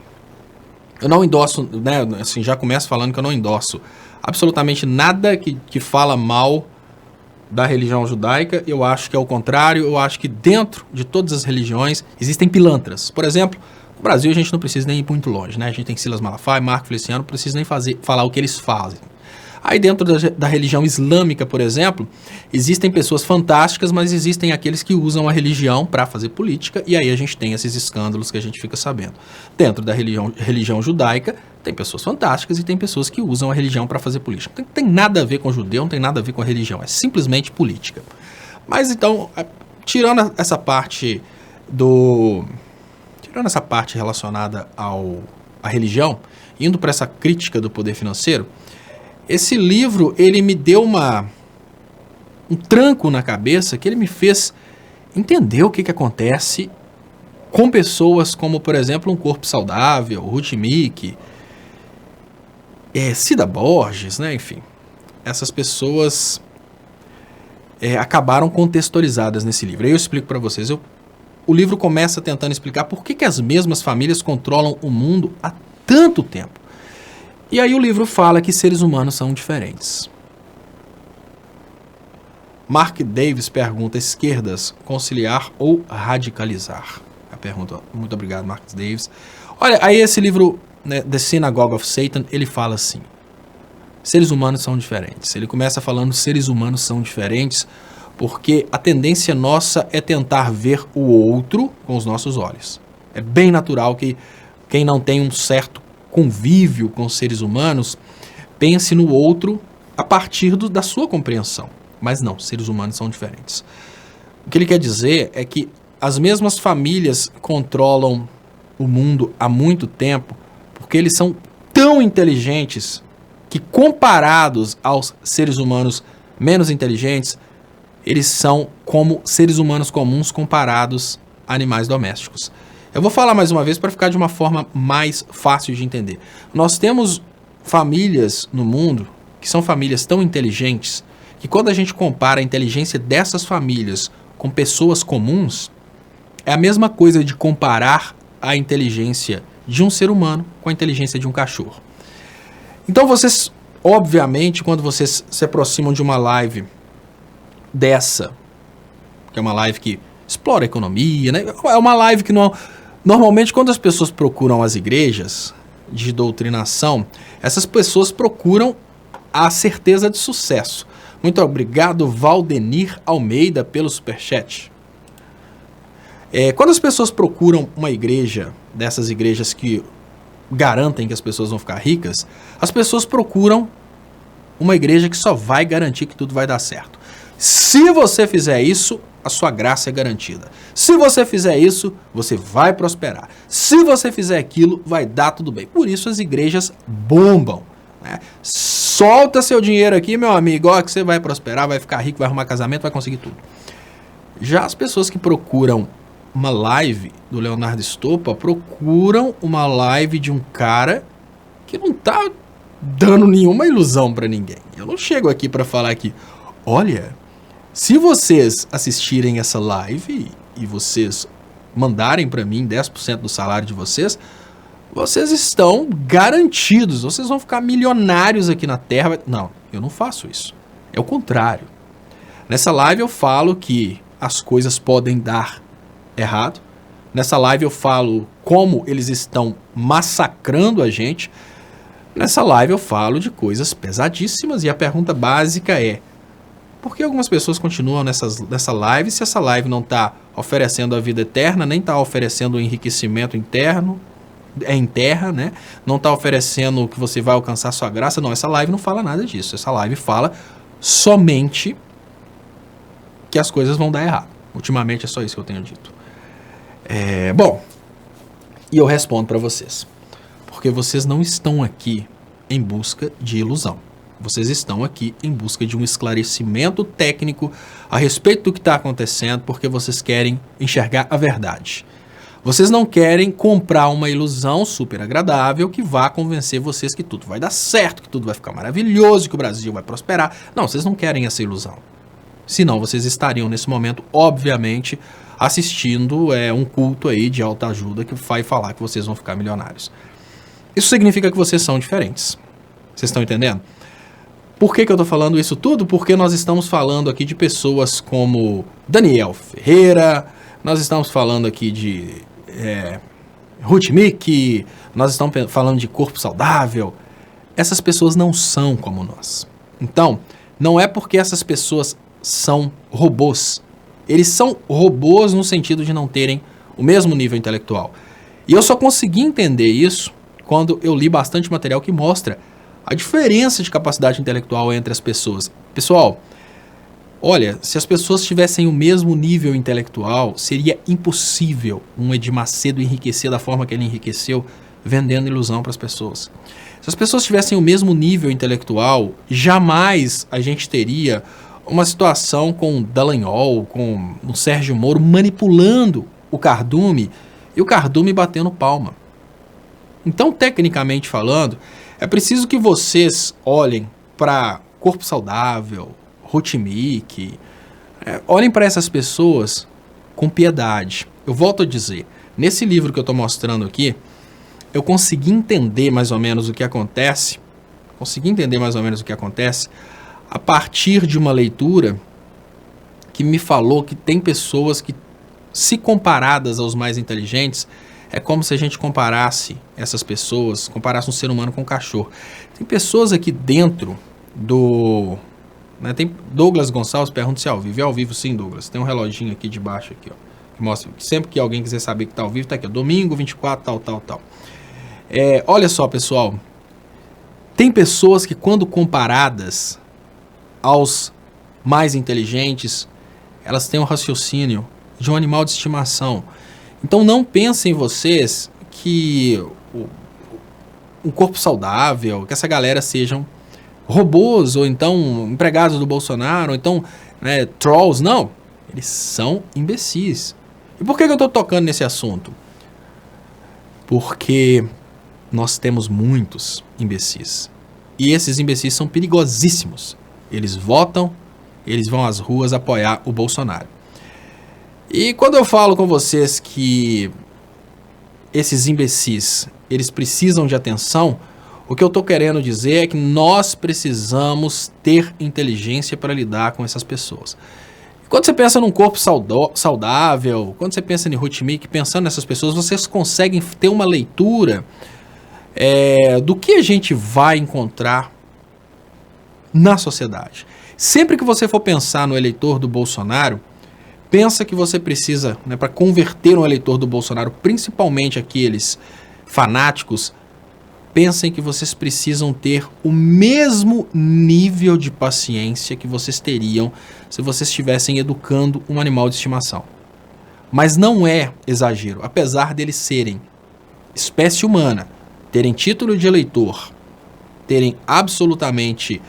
Eu não endosso, né, assim, já começo falando que eu não endosso absolutamente nada que fala mal da religião judaica. Eu acho que é o contrário, eu acho que dentro de todas as religiões existem pilantras. Por exemplo, no Brasil a gente não precisa nem ir muito longe, né? A gente tem Silas Malafaia, Marco Feliciano, não precisa nem falar o que eles fazem. Aí dentro da religião islâmica, por exemplo, existem pessoas fantásticas, mas existem aqueles que usam a religião para fazer política, e aí a gente tem esses escândalos que a gente fica sabendo. Dentro da religião judaica, tem pessoas fantásticas e tem pessoas que usam a religião para fazer política. Não tem nada a ver com judeu, não tem nada a ver com a religião, é simplesmente política. Mas então, tirando essa parte relacionada à religião, indo para essa crítica do poder financeiro, esse livro, ele me deu um tranco na cabeça que ele me fez entender o que acontece com pessoas como, por exemplo, Um Corpo Saudável, Ruth Mick, Cida Borges, né? Enfim, essas pessoas acabaram contextualizadas nesse livro. Aí eu explico para vocês. O livro começa tentando explicar por que as mesmas famílias controlam o mundo há tanto tempo. E aí o livro fala que seres humanos são diferentes. Mark Davis pergunta: esquerdas, conciliar ou radicalizar? A pergunta. Muito obrigado, Mark Davis. Olha, aí esse livro, né, The Synagogue of Satan, ele fala assim: seres humanos são diferentes. Ele começa falando: seres humanos são diferentes porque a tendência nossa é tentar ver o outro com os nossos olhos. É bem natural que quem não tem um certo convívio com seres humanos pense no outro a partir da sua compreensão. Mas não, seres humanos são diferentes. O que ele quer dizer é que as mesmas famílias controlam o mundo há muito tempo porque eles são tão inteligentes que, comparados aos seres humanos menos inteligentes, eles são como seres humanos comuns comparados a animais domésticos. Eu vou falar mais uma vez para ficar de uma forma mais fácil de entender. Nós temos famílias no mundo que são famílias tão inteligentes que, quando a gente compara a inteligência dessas famílias com pessoas comuns, é a mesma coisa de comparar a inteligência de um ser humano com a inteligência de um cachorro. Então vocês, obviamente, quando vocês se aproximam de uma live dessa, que é uma live que explora a economia, né? É uma live que não... Normalmente, quando as pessoas procuram as igrejas de doutrinação, essas pessoas procuram a certeza de sucesso. Muito obrigado, Valdenir Almeida, pelo superchat. Quando as pessoas procuram uma igreja, dessas igrejas que garantem que as pessoas vão ficar ricas, as pessoas procuram uma igreja que só vai garantir que tudo vai dar certo. Se você fizer isso, a sua graça é garantida. Se você fizer isso, você vai prosperar. Se você fizer aquilo, vai dar tudo bem. Por isso as igrejas bombam, né? Solta seu dinheiro aqui, meu amigo, ó, que você vai prosperar, vai ficar rico, vai arrumar casamento, vai conseguir tudo. Já as pessoas que procuram uma live do Leonardo Stoppa, procuram uma live de um cara que não tá dando nenhuma ilusão para ninguém. Eu não chego aqui para falar que, olha, se vocês assistirem essa live e vocês mandarem para mim 10% do salário de vocês, vocês estão garantidos, vocês vão ficar milionários aqui na Terra. Não, eu não faço isso. É o contrário. Nessa live eu falo que as coisas podem dar errado. Nessa live eu falo como eles estão massacrando a gente. Nessa live eu falo de coisas pesadíssimas e a pergunta básica é: por que algumas pessoas continuam nessa live se essa live não está oferecendo a vida eterna, nem está oferecendo o enriquecimento interno, em terra, né? Não está oferecendo que você vai alcançar sua graça? Não, essa live não fala nada disso. Essa live fala somente que as coisas vão dar errado. Ultimamente é só isso que eu tenho dito. Bom, e eu respondo para vocês. Porque vocês não estão aqui em busca de ilusão. Vocês estão aqui em busca de um esclarecimento técnico a respeito do que está acontecendo, porque vocês querem enxergar a verdade. Vocês não querem comprar uma ilusão super agradável que vá convencer vocês que tudo vai dar certo, que tudo vai ficar maravilhoso, que o Brasil vai prosperar. Não, vocês não querem essa ilusão. Senão vocês estariam nesse momento, obviamente, assistindo um culto aí de autoajuda que vai falar que vocês vão ficar milionários. Isso significa que vocês são diferentes. Vocês estão entendendo? Por que eu estou falando isso tudo? Porque nós estamos falando aqui de pessoas como Daniel Ferreira, nós estamos falando aqui de Ruth Mick, nós estamos falando de corpo saudável. Essas pessoas não são como nós. Então, não é porque essas pessoas são robôs. Eles são robôs no sentido de não terem o mesmo nível intelectual. E eu só consegui entender isso quando eu li bastante material que mostra a diferença de capacidade intelectual entre as pessoas. Pessoal, olha, se as pessoas tivessem o mesmo nível intelectual, seria impossível um Edir Macedo enriquecer da forma que ele enriqueceu, vendendo ilusão para as pessoas. Se as pessoas tivessem o mesmo nível intelectual, jamais a gente teria uma situação com o Dallagnol, com o Sérgio Moro manipulando o Cardume e o Cardume batendo palma. Então, tecnicamente falando, é preciso que vocês olhem para Corpo Saudável, Ruth Mick, olhem para essas pessoas com piedade. Eu volto a dizer, nesse livro que eu estou mostrando aqui, eu consegui entender mais ou menos o que acontece, a partir de uma leitura que me falou que tem pessoas que, se comparadas aos mais inteligentes, é como se a gente comparasse essas pessoas, comparasse um ser humano com um cachorro. Tem pessoas aqui dentro do... tem Douglas Gonçalves, pergunta se é ao vivo. É ao vivo sim, Douglas. Tem um reloginho aqui de baixo, aqui, ó, que mostra que sempre que alguém quiser saber que está ao vivo, está aqui, ó, domingo 24, tal. Olha só, pessoal. Tem pessoas que, quando comparadas aos mais inteligentes, elas têm um raciocínio de um animal de estimação. Então não pensem vocês que um corpo saudável, que essa galera sejam robôs, ou então empregados do Bolsonaro, ou então trolls. Não, eles são imbecis. E por que eu estou tocando nesse assunto? Porque nós temos muitos imbecis. E esses imbecis são perigosíssimos. Eles votam, eles vão às ruas apoiar o Bolsonaro. E quando eu falo com vocês que esses imbecis, eles precisam de atenção, o que eu estou querendo dizer é que nós precisamos ter inteligência para lidar com essas pessoas. Quando você pensa num corpo saudável, quando você pensa em Ruth Mick, pensando nessas pessoas, vocês conseguem ter uma leitura do que a gente vai encontrar na sociedade. Sempre que você for pensar no eleitor do Bolsonaro, pensa que você precisa, para converter um eleitor do Bolsonaro, principalmente aqueles fanáticos, pensem que vocês precisam ter o mesmo nível de paciência que vocês teriam se vocês estivessem educando um animal de estimação. Mas não é exagero, apesar deles serem espécie humana, terem título de eleitor, terem absolutamente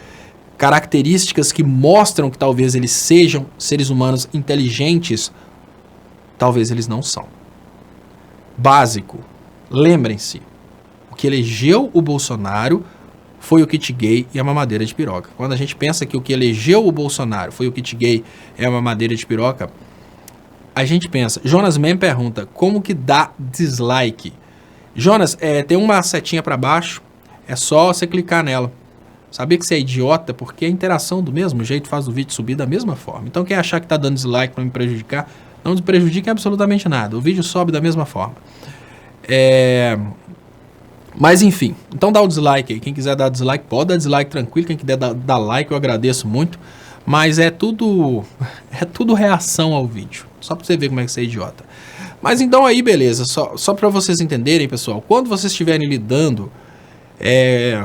características que mostram que talvez eles sejam seres humanos inteligentes, talvez eles não são. Básico, lembrem-se, o que elegeu o Bolsonaro foi o kit gay e a mamadeira de piroca. Quando a gente pensa que o que elegeu o Bolsonaro foi o kit gay e a mamadeira de piroca, a gente pensa... Jonas Mem pergunta, como que dá dislike? Jonas, tem uma setinha para baixo, é só você clicar nela. Saber que você é idiota, porque a interação do mesmo jeito faz o vídeo subir da mesma forma. Então quem achar que tá dando dislike para me prejudicar, não me prejudica em absolutamente nada. O vídeo sobe da mesma forma. Mas enfim, então dá o dislike aí. Quem quiser dar dislike, pode dar dislike tranquilo. Quem quiser dar like, eu agradeço muito. Mas é tudo reação ao vídeo. Só pra você ver como é que você é idiota. Mas então aí, beleza. Só pra vocês entenderem, pessoal. Quando vocês estiverem lidando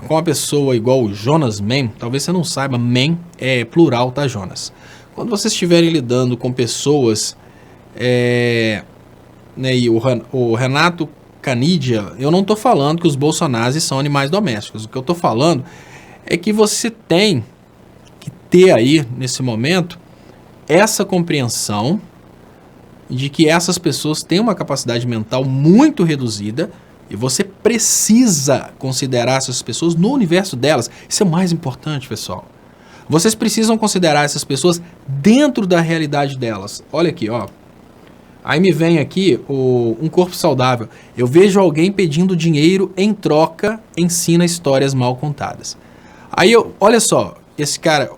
com uma pessoa igual o Jonas Man, talvez você não saiba, Man é plural, tá, Jonas? Quando vocês estiverem lidando com pessoas, né, e o Renato Canidia, eu não tô falando que os bolsonares são animais domésticos. O que eu tô falando é que você tem que ter aí, nesse momento, essa compreensão de que essas pessoas têm uma capacidade mental muito reduzida e você precisa considerar essas pessoas no universo delas. Isso é o mais importante, pessoal. Vocês precisam considerar essas pessoas dentro da realidade delas. Olha aqui, ó. Aí me vem aqui um corpo saudável. Eu vejo alguém pedindo dinheiro em troca, ensina histórias mal contadas. Aí olha só, esse cara,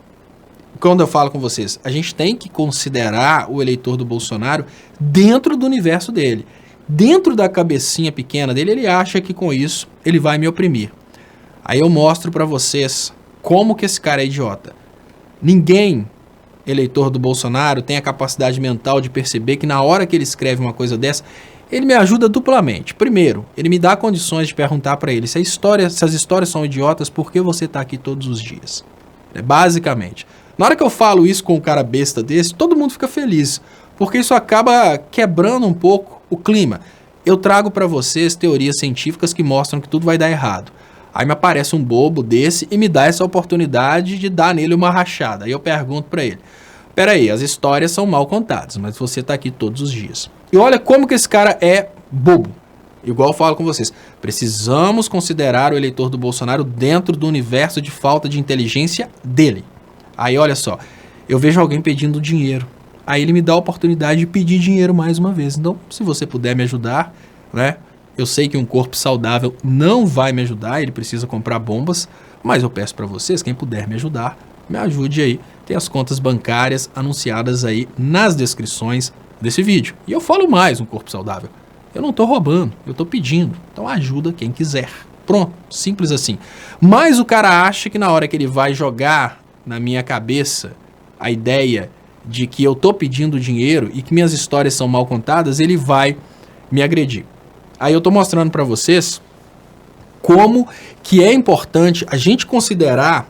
quando eu falo com vocês, a gente tem que considerar o eleitor do Bolsonaro dentro do universo dele. Dentro da cabecinha pequena dele, ele acha que com isso ele vai me oprimir. Aí eu mostro pra vocês como que esse cara é idiota. Ninguém, eleitor do Bolsonaro, tem a capacidade mental de perceber que na hora que ele escreve uma coisa dessa, ele me ajuda duplamente. Primeiro, ele me dá condições de perguntar pra ele se as histórias são idiotas, por que você tá aqui todos os dias? Basicamente. Na hora que eu falo isso com um cara besta desse, todo mundo fica feliz, porque isso acaba quebrando um pouco o clima. Eu trago para vocês teorias científicas que mostram que tudo vai dar errado. Aí me aparece um bobo desse e me dá essa oportunidade de dar nele uma rachada. Aí eu pergunto para ele: peraí, as histórias são mal contadas, mas você tá aqui todos os dias. E olha como que esse cara é bobo. Igual eu falo com vocês, precisamos considerar o eleitor do Bolsonaro dentro do universo de falta de inteligência dele. Aí olha só, eu vejo alguém pedindo dinheiro. Aí ele me dá a oportunidade de pedir dinheiro mais uma vez. Então, se você puder me ajudar, né? Eu sei que um corpo saudável não vai me ajudar, ele precisa comprar bombas, mas eu peço para vocês, quem puder me ajudar, me ajude aí. Tem as contas bancárias anunciadas aí nas descrições desse vídeo. E eu falo mais, um corpo saudável. Eu não tô roubando, eu tô pedindo. Então ajuda quem quiser. Pronto, simples assim. Mas o cara acha que na hora que ele vai jogar na minha cabeça a ideia de que eu tô pedindo dinheiro e que minhas histórias são mal contadas, ele vai me agredir. Aí eu tô mostrando para vocês como que é importante a gente considerar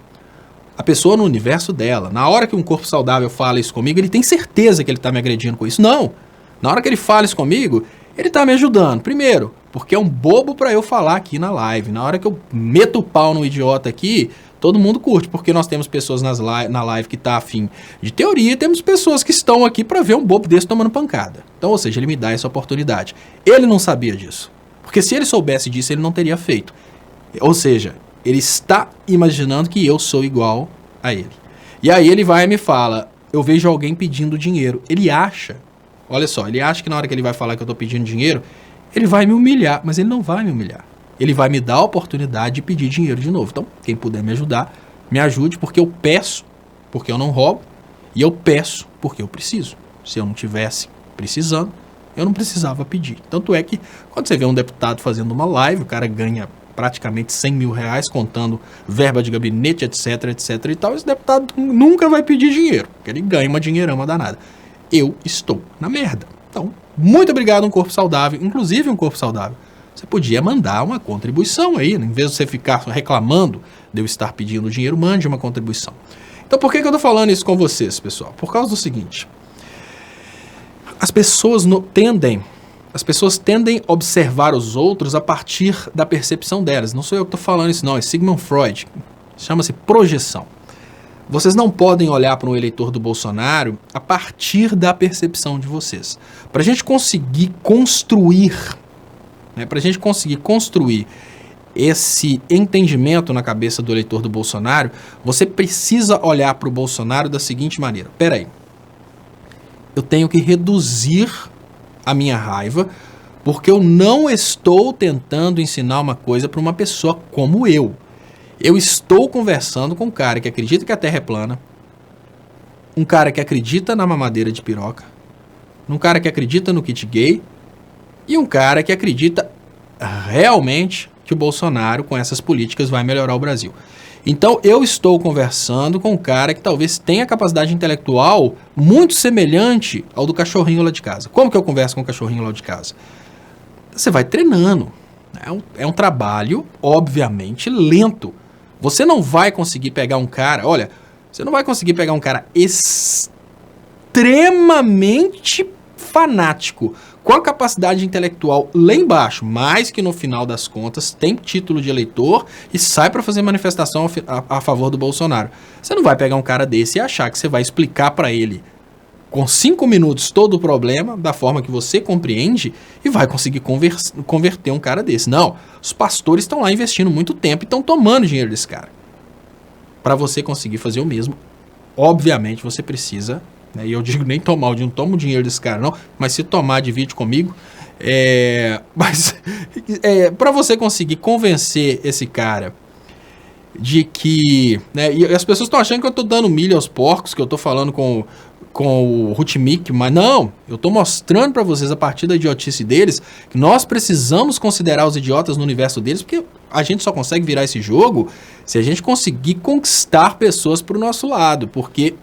a pessoa no universo dela. Na hora que um corpo saudável fala isso comigo, ele tem certeza que ele tá me agredindo com isso. Não! Na hora que ele fala isso comigo, ele tá me ajudando. Primeiro, porque é um bobo para eu falar aqui na live. Na hora que eu meto o pau no idiota aqui, todo mundo curte, porque nós temos pessoas na live que tá afim de teoria e temos pessoas que estão aqui para ver um bobo desse tomando pancada. Então, ou seja, ele me dá essa oportunidade. Ele não sabia disso, porque se ele soubesse disso, ele não teria feito. Ou seja, ele está imaginando que eu sou igual a ele. E aí ele vai e me fala, eu vejo alguém pedindo dinheiro. Ele acha, olha só, ele acha que na hora que ele vai falar que eu tô pedindo dinheiro, ele vai me humilhar, mas ele não vai me humilhar. Ele vai me dar a oportunidade de pedir dinheiro de novo. Então, quem puder me ajudar, me ajude, porque eu peço, porque eu não roubo, e eu peço porque eu preciso. Se eu não tivesse precisando, eu não precisava pedir. Tanto é que, quando você vê um deputado fazendo uma live, o cara ganha praticamente 100 mil reais, contando verba de gabinete, etc, etc e tal, esse deputado nunca vai pedir dinheiro, porque ele ganha uma dinheirama danada. Eu estou na merda. Então, muito obrigado, um corpo saudável, inclusive um corpo saudável. Você podia mandar uma contribuição aí, né? Em vez de você ficar reclamando de eu estar pedindo dinheiro, mande uma contribuição. Então por que eu tô falando isso com vocês, pessoal? Por causa do seguinte, as pessoas tendem a observar os outros a partir da percepção delas. Não sou eu que tô falando isso não, é Sigmund Freud, chama-se projeção. Vocês não podem olhar para um eleitor do Bolsonaro a partir da percepção de vocês. Para a gente conseguir construir esse entendimento na cabeça do eleitor do Bolsonaro, você precisa olhar para o Bolsonaro da seguinte maneira. Peraí, eu tenho que reduzir a minha raiva porque eu não estou tentando ensinar uma coisa para uma pessoa como eu. Eu estou conversando com um cara que acredita que a Terra é plana, um cara que acredita na mamadeira de piroca, um cara que acredita no kit gay e um cara que acredita realmente que o Bolsonaro, com essas políticas, vai melhorar o Brasil. Então, eu estou conversando com um cara que talvez tenha capacidade intelectual muito semelhante ao do cachorrinho lá de casa. Como que eu converso com o cachorrinho lá de casa? Você vai treinando. É um trabalho, obviamente, lento. Você não vai conseguir pegar um cara... Olha, você não vai conseguir pegar um cara extremamente fanático, com a capacidade intelectual lá embaixo, mas que no final das contas tem título de eleitor e sai para fazer manifestação a favor do Bolsonaro. Você não vai pegar um cara desse e achar que você vai explicar para ele com 5 minutos todo o problema, da forma que você compreende, e vai conseguir converter um cara desse. Não, os pastores estão lá investindo muito tempo e estão tomando dinheiro desse cara. Para você conseguir fazer o mesmo, obviamente você precisa... E eu digo nem tomar, eu não tomo o dinheiro desse cara não, mas se tomar, divide comigo. Para você conseguir convencer esse cara de que... e as pessoas estão achando que eu estou dando milho aos porcos, que eu estou falando com o Rutmik, mas não, eu estou mostrando para vocês a partir da idiotice deles que nós precisamos considerar os idiotas no universo deles, porque a gente só consegue virar esse jogo se a gente conseguir conquistar pessoas para o nosso lado, porque...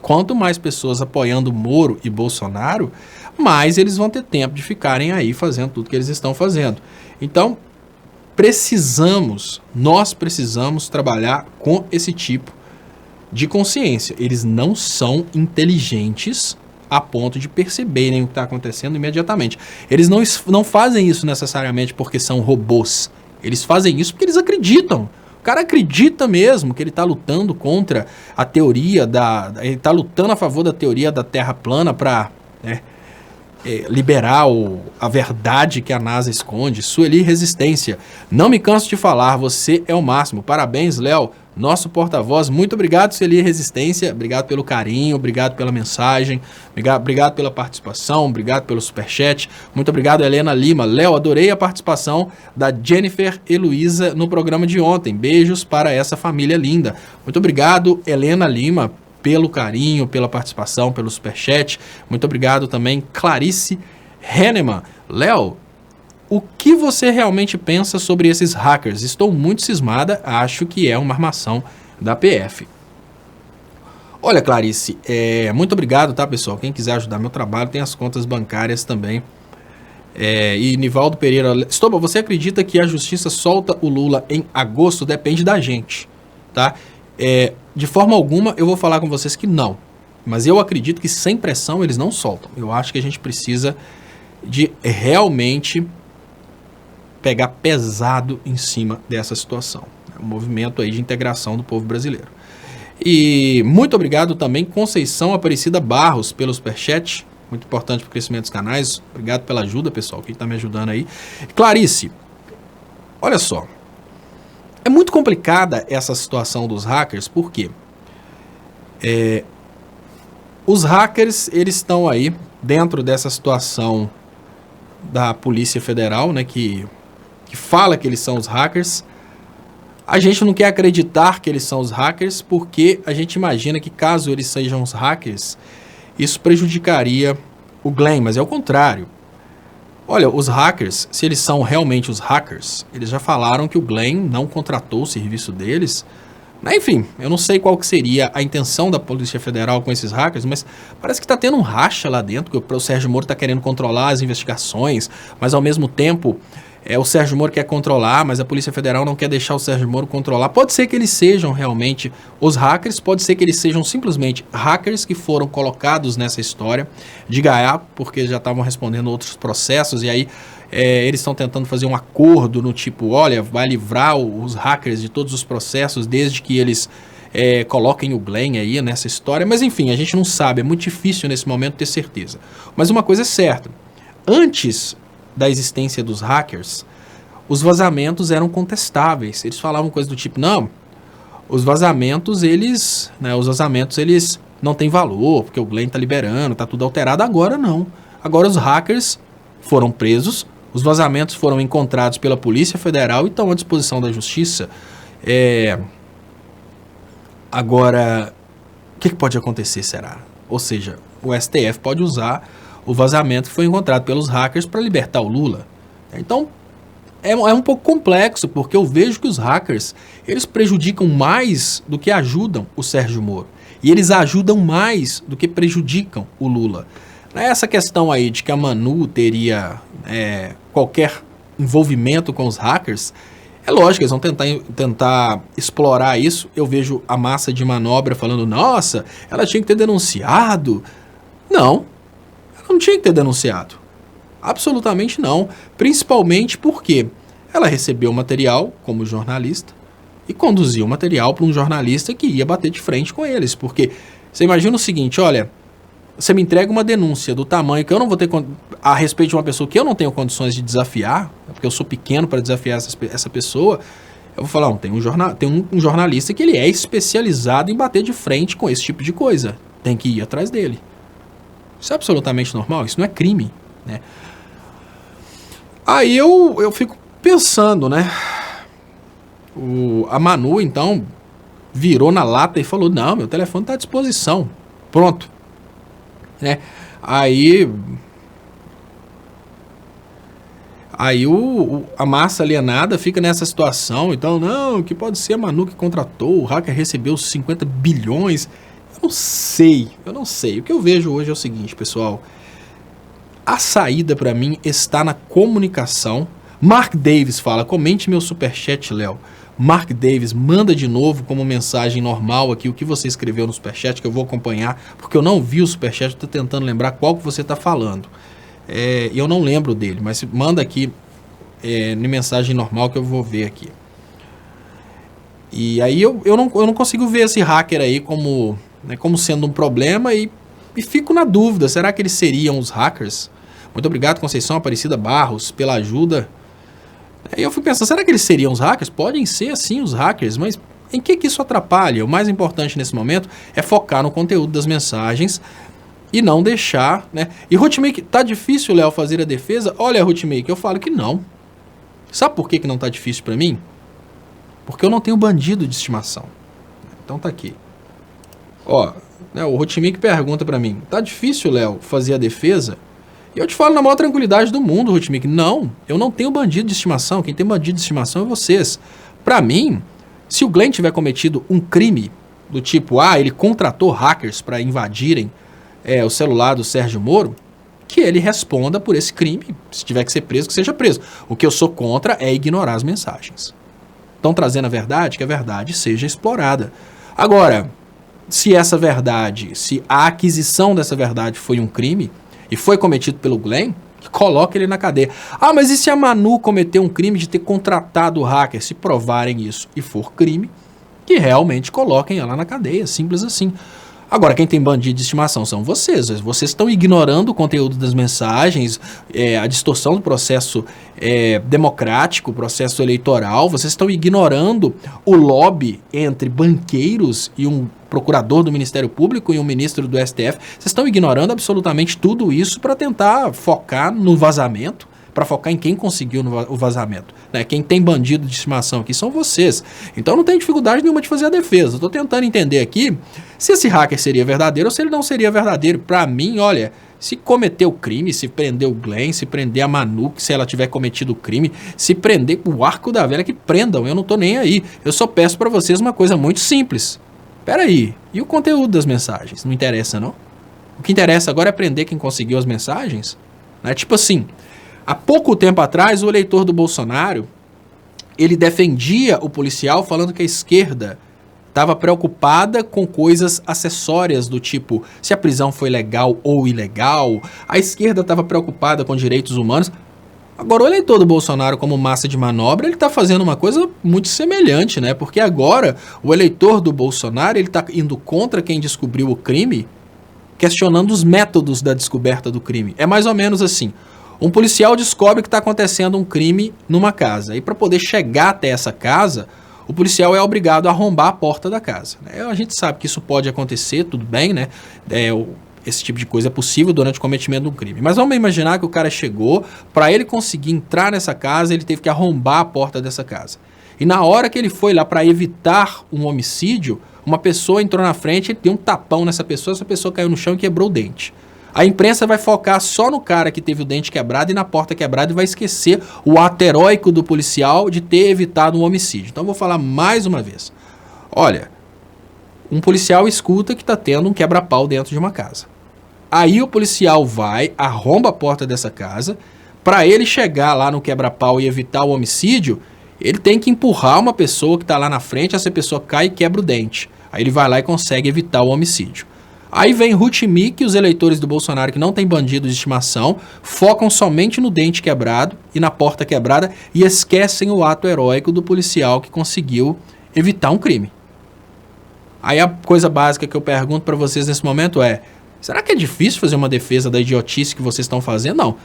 Quanto mais pessoas apoiando Moro e Bolsonaro, mais eles vão ter tempo de ficarem aí fazendo tudo que eles estão fazendo. Então, nós precisamos trabalhar com esse tipo de consciência. Eles não são inteligentes a ponto de perceberem o que está acontecendo imediatamente. Eles não fazem isso necessariamente porque são robôs. Eles fazem isso porque eles acreditam. O cara acredita mesmo que ele está lutando contra a teoria ele está lutando a favor da teoria da Terra plana para liberar a verdade que a NASA esconde. Sueli Resistência. Não me canso de falar, você é o máximo. Parabéns, Léo, nosso porta-voz. Muito obrigado, Sueli Resistência. Obrigado pelo carinho, obrigado pela mensagem, obrigado pela participação, obrigado pelo superchat. Muito obrigado, Helena Lima. Léo, adorei a participação da Jennifer e Luísa no programa de ontem. Beijos para essa família linda. Muito obrigado, Helena Lima, pelo carinho, pela participação, pelo superchat. Muito obrigado também, Clarice Henneman. Léo, o que você realmente pensa sobre esses hackers? Estou muito cismada, acho que é uma armação da PF. Olha, Clarice, muito obrigado, tá, pessoal? Quem quiser ajudar meu trabalho, tem as contas bancárias também. E Nivaldo Pereira, Estoba, você acredita que a justiça solta o Lula em agosto? Depende da gente, tá? De forma alguma, eu vou falar com vocês que não. Mas eu acredito que sem pressão eles não soltam. Eu acho que a gente precisa de realmente pegar pesado em cima dessa situação. É um movimento aí de integração do povo brasileiro. E muito obrigado também, Conceição Aparecida Barros, pelo superchat. Muito importante para o crescimento dos canais. Obrigado pela ajuda, pessoal, quem está me ajudando aí. Clarice, olha só. É muito complicada essa situação dos hackers, porque os hackers, eles estão aí dentro dessa situação da Polícia Federal, né, que fala que eles são os hackers. A gente não quer acreditar que eles são os hackers, porque a gente imagina que caso eles sejam os hackers, isso prejudicaria o Glenn, mas é o contrário. Olha, os hackers, se eles são realmente os hackers, eles já falaram que o Glenn não contratou o serviço deles. Enfim, eu não sei qual que seria a intenção da Polícia Federal com esses hackers, mas parece que está tendo um racha lá dentro, que o Sérgio Moro está querendo controlar as investigações, mas ao mesmo tempo o Sérgio Moro quer controlar, mas a Polícia Federal não quer deixar o Sérgio Moro controlar. Pode ser que eles sejam realmente os hackers, pode ser que eles sejam simplesmente hackers que foram colocados nessa história de gaiato, porque já estavam respondendo outros processos, e aí eles estão tentando fazer um acordo no tipo, olha, vai livrar os hackers de todos os processos, desde que eles coloquem o Glenn aí nessa história. Mas enfim, a gente não sabe, é muito difícil nesse momento ter certeza. Mas uma coisa é certa, antes da existência dos hackers, os vazamentos eram contestáveis. Eles falavam coisas do tipo, não, os vazamentos, eles não têm valor, porque o Glenn está liberando, está tudo alterado. Agora não. Agora os hackers foram presos, os vazamentos foram encontrados pela Polícia Federal e estão à disposição da Justiça. Agora, o que pode acontecer, será? Ou seja, o STF pode usar o vazamento que foi encontrado pelos hackers para libertar o Lula. Então, é um pouco complexo, porque eu vejo que os hackers, eles prejudicam mais do que ajudam o Sérgio Moro. E eles ajudam mais do que prejudicam o Lula. Essa questão aí de que a Manu teria qualquer envolvimento com os hackers, é lógico, eles vão tentar explorar isso. Eu vejo a massa de manobra falando, nossa, ela tinha que ter denunciado. Não, ela não tinha que ter denunciado. Absolutamente não. Principalmente porque ela recebeu o material como jornalista e conduziu o material para um jornalista que ia bater de frente com eles. Porque você imagina o seguinte, olha, você me entrega uma denúncia do tamanho que eu não vou ter a respeito de uma pessoa que eu não tenho condições de desafiar, porque eu sou pequeno para desafiar essa pessoa, eu vou falar, tem um jornalista que ele é especializado em bater de frente com esse tipo de coisa. Tem que ir atrás dele. Isso é absolutamente normal, isso não é crime, né? Aí eu fico pensando, né? A Manu, então, virou na lata e falou, não, meu telefone está à disposição. Pronto. Né? Aí a massa alienada fica nessa situação. Então, não, que pode ser a Manu que contratou, o hacker recebeu 50 bilhões. Eu não sei. O que eu vejo hoje é o seguinte, pessoal. A saída para mim está na comunicação. Mark Davis fala, comente meu superchat, Léo. Mark Davis, manda de novo como mensagem normal aqui o que você escreveu no superchat, que eu vou acompanhar, porque eu não vi o superchat, estou tentando lembrar qual que você está falando. Eu não lembro dele, mas manda aqui na mensagem normal que eu vou ver aqui. E aí eu não consigo ver esse hacker aí como sendo um problema e fico na dúvida, será que eles seriam os hackers? Muito obrigado, Conceição Aparecida Barros, pela ajuda. E eu fui pensando, será que eles seriam os hackers? Podem ser, sim, os hackers, mas em que isso atrapalha? O mais importante nesse momento é focar no conteúdo das mensagens e não deixar, né? E Rutmake, tá difícil, Léo, fazer a defesa? Olha, Rutmake, eu falo que não. Sabe por que não tá difícil para mim? Porque eu não tenho bandido de estimação. Então tá aqui. Ó, né, o Rutmake pergunta para mim, tá difícil, Léo, fazer a defesa? E eu te falo na maior tranquilidade do mundo, Rutmik, não, eu não tenho bandido de estimação, quem tem bandido de estimação é vocês. Pra mim, se o Glenn tiver cometido um crime do tipo, ele contratou hackers para invadirem o celular do Sérgio Moro, que ele responda por esse crime, se tiver que ser preso, que seja preso. O que eu sou contra é ignorar as mensagens. Estão trazendo a verdade, que a verdade seja explorada. Agora, se a aquisição dessa verdade foi um crime, e foi cometido pelo Glenn, coloca ele na cadeia. Mas e se a Manu cometeu um crime de ter contratado o hacker? Se provarem isso e for crime, que realmente coloquem ela na cadeia, simples assim. Agora, quem tem bandido de estimação são vocês. Vocês estão ignorando o conteúdo das mensagens, a distorção do processo democrático, o processo eleitoral. Vocês estão ignorando o lobby entre banqueiros e um procurador do Ministério Público e um ministro do STF. Vocês estão ignorando absolutamente tudo isso para tentar focar no vazamento, para focar em quem conseguiu o vazamento. Né? Quem tem bandido de estimação aqui são vocês. Então não tem dificuldade nenhuma de fazer a defesa. Estou tentando entender aqui se esse hacker seria verdadeiro ou se ele não seria verdadeiro. Para mim, olha, se cometeu crime, se prender o Glenn, se prender a Manu, se ela tiver cometido crime, se prender o arco da velha, que prendam, eu não estou nem aí. Eu só peço para vocês uma coisa muito simples. Peraí, e o conteúdo das mensagens? Não interessa, não? O que interessa agora é prender quem conseguiu as mensagens? Né? Tipo assim, há pouco tempo atrás, o eleitor do Bolsonaro, ele defendia o policial falando que a esquerda estava preocupada com coisas acessórias do tipo se a prisão foi legal ou ilegal, a esquerda estava preocupada com direitos humanos. Agora, o eleitor do Bolsonaro, como massa de manobra, ele está fazendo uma coisa muito semelhante, né? Porque agora, o eleitor do Bolsonaro, ele está indo contra quem descobriu o crime, questionando os métodos da descoberta do crime. É mais ou menos assim. Um policial descobre que está acontecendo um crime numa casa. E para poder chegar até essa casa, o policial é obrigado a arrombar a porta da casa. A gente sabe que isso pode acontecer, tudo bem, né? Esse tipo de coisa é possível durante o cometimento de um crime. Mas vamos imaginar que o cara chegou, para ele conseguir entrar nessa casa, ele teve que arrombar a porta dessa casa. E na hora que ele foi lá para evitar um homicídio, uma pessoa entrou na frente, ele deu um tapão nessa pessoa, essa pessoa caiu no chão e quebrou o dente. A imprensa vai focar só no cara que teve o dente quebrado e na porta quebrada e vai esquecer o ato heróico do policial de ter evitado um homicídio. Então eu vou falar mais uma vez. Olha, um policial escuta que está tendo um quebra-pau dentro de uma casa. Aí o policial vai, arromba a porta dessa casa. Para ele chegar lá no quebra-pau e evitar o homicídio, ele tem que empurrar uma pessoa que está lá na frente, essa pessoa cai e quebra o dente. Aí ele vai lá e consegue evitar o homicídio. Aí vem Rutimic e os eleitores do Bolsonaro, que não tem bandido de estimação, focam somente no dente quebrado e na porta quebrada e esquecem o ato heróico do policial que conseguiu evitar um crime. Aí a coisa básica que eu pergunto para vocês nesse momento é: será que é difícil fazer uma defesa da idiotice que vocês estão fazendo? Não.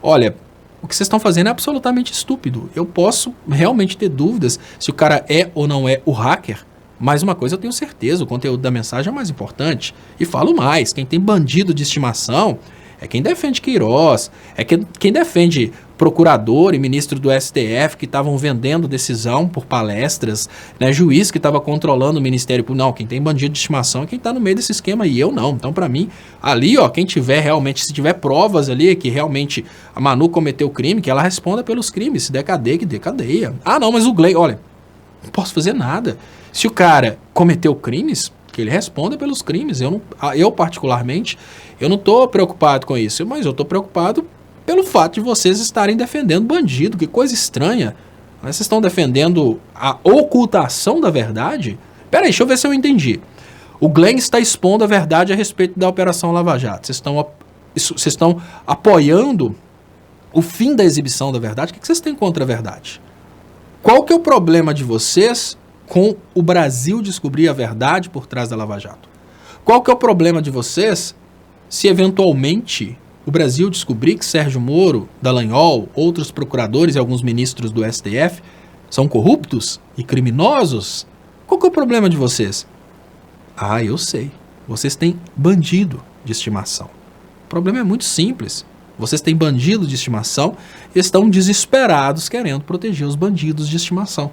Olha, o que vocês estão fazendo é absolutamente estúpido. Eu posso realmente ter dúvidas se o cara é ou não é o hacker. Mas uma coisa eu tenho certeza, o conteúdo da mensagem é mais importante. E falo mais, quem tem bandido de estimação é quem defende Queiroz, é quem defende procurador e ministro do STF que estavam vendendo decisão por palestras, né, juiz que estava controlando o Ministério Público. Não, quem tem bandido de estimação é quem está no meio desse esquema e eu não. Então, para mim, ali, ó, quem tiver realmente, se tiver provas ali que realmente a Manu cometeu crime, que ela responda pelos crimes. Se der cadeia, que dê cadeia. Ah, não, mas o Gleice, olha, não posso fazer nada. Se o cara cometeu crimes, que ele responda pelos crimes. Eu particularmente, eu não estou preocupado com isso, mas eu estou preocupado pelo fato de vocês estarem defendendo bandido. Que coisa estranha. Vocês estão defendendo a ocultação da verdade? Peraí, deixa eu ver se eu entendi. O Glenn está expondo a verdade a respeito da Operação Lava Jato. Vocês estão apoiando o fim da exibição da verdade? O que vocês têm contra a verdade? Qual que é o problema de vocês com o Brasil descobrir a verdade por trás da Lava Jato? Qual que é o problema de vocês se eventualmente o Brasil descobrir que Sérgio Moro, Dallagnol, outros procuradores e alguns ministros do STF são corruptos e criminosos? Qual que é o problema de vocês? Ah, eu sei. Vocês têm bandido de estimação. O problema é muito simples. Vocês têm bandido de estimação e estão desesperados querendo proteger os bandidos de estimação.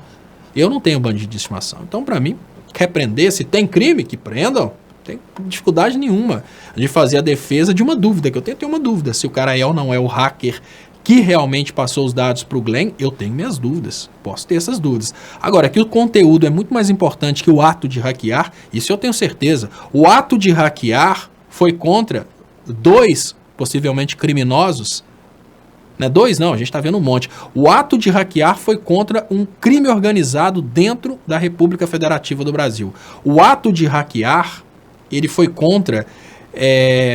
Eu não tenho bandido de estimação. Então, para mim, quer prender? Se tem crime, que prendam. Não tem dificuldade nenhuma de fazer a defesa de uma dúvida, que eu tenho uma dúvida. Se o cara é ou não é o hacker que realmente passou os dados para o Glenn, eu tenho minhas dúvidas. Posso ter essas dúvidas. Agora, que o conteúdo é muito mais importante que o ato de hackear, isso eu tenho certeza. O ato de hackear foi contra 2 possivelmente criminosos. Não é 2 não, a gente está vendo um monte. O ato de hackear foi contra um crime organizado dentro da República Federativa do Brasil. O ato de hackear, ele foi contra,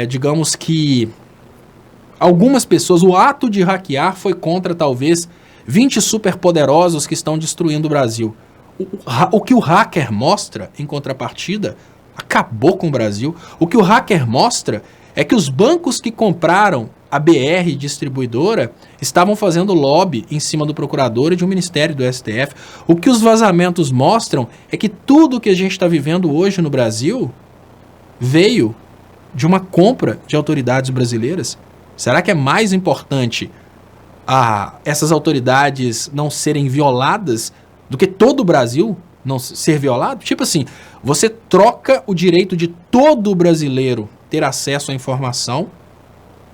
digamos que, algumas pessoas. O ato de hackear foi contra, talvez, 20 superpoderosos que estão destruindo o Brasil. O que o hacker mostra, em contrapartida, acabou com o Brasil. O que o hacker mostra é que os bancos que compraram a BR Distribuidora estavam fazendo lobby em cima do procurador e de um ministério do STF. O que os vazamentos mostram é que tudo que a gente está vivendo hoje no Brasil veio de uma compra de autoridades brasileiras. Será que é mais importante essas autoridades não serem violadas do que todo o Brasil não ser violado? Tipo assim, você troca o direito de todo brasileiro ter acesso à informação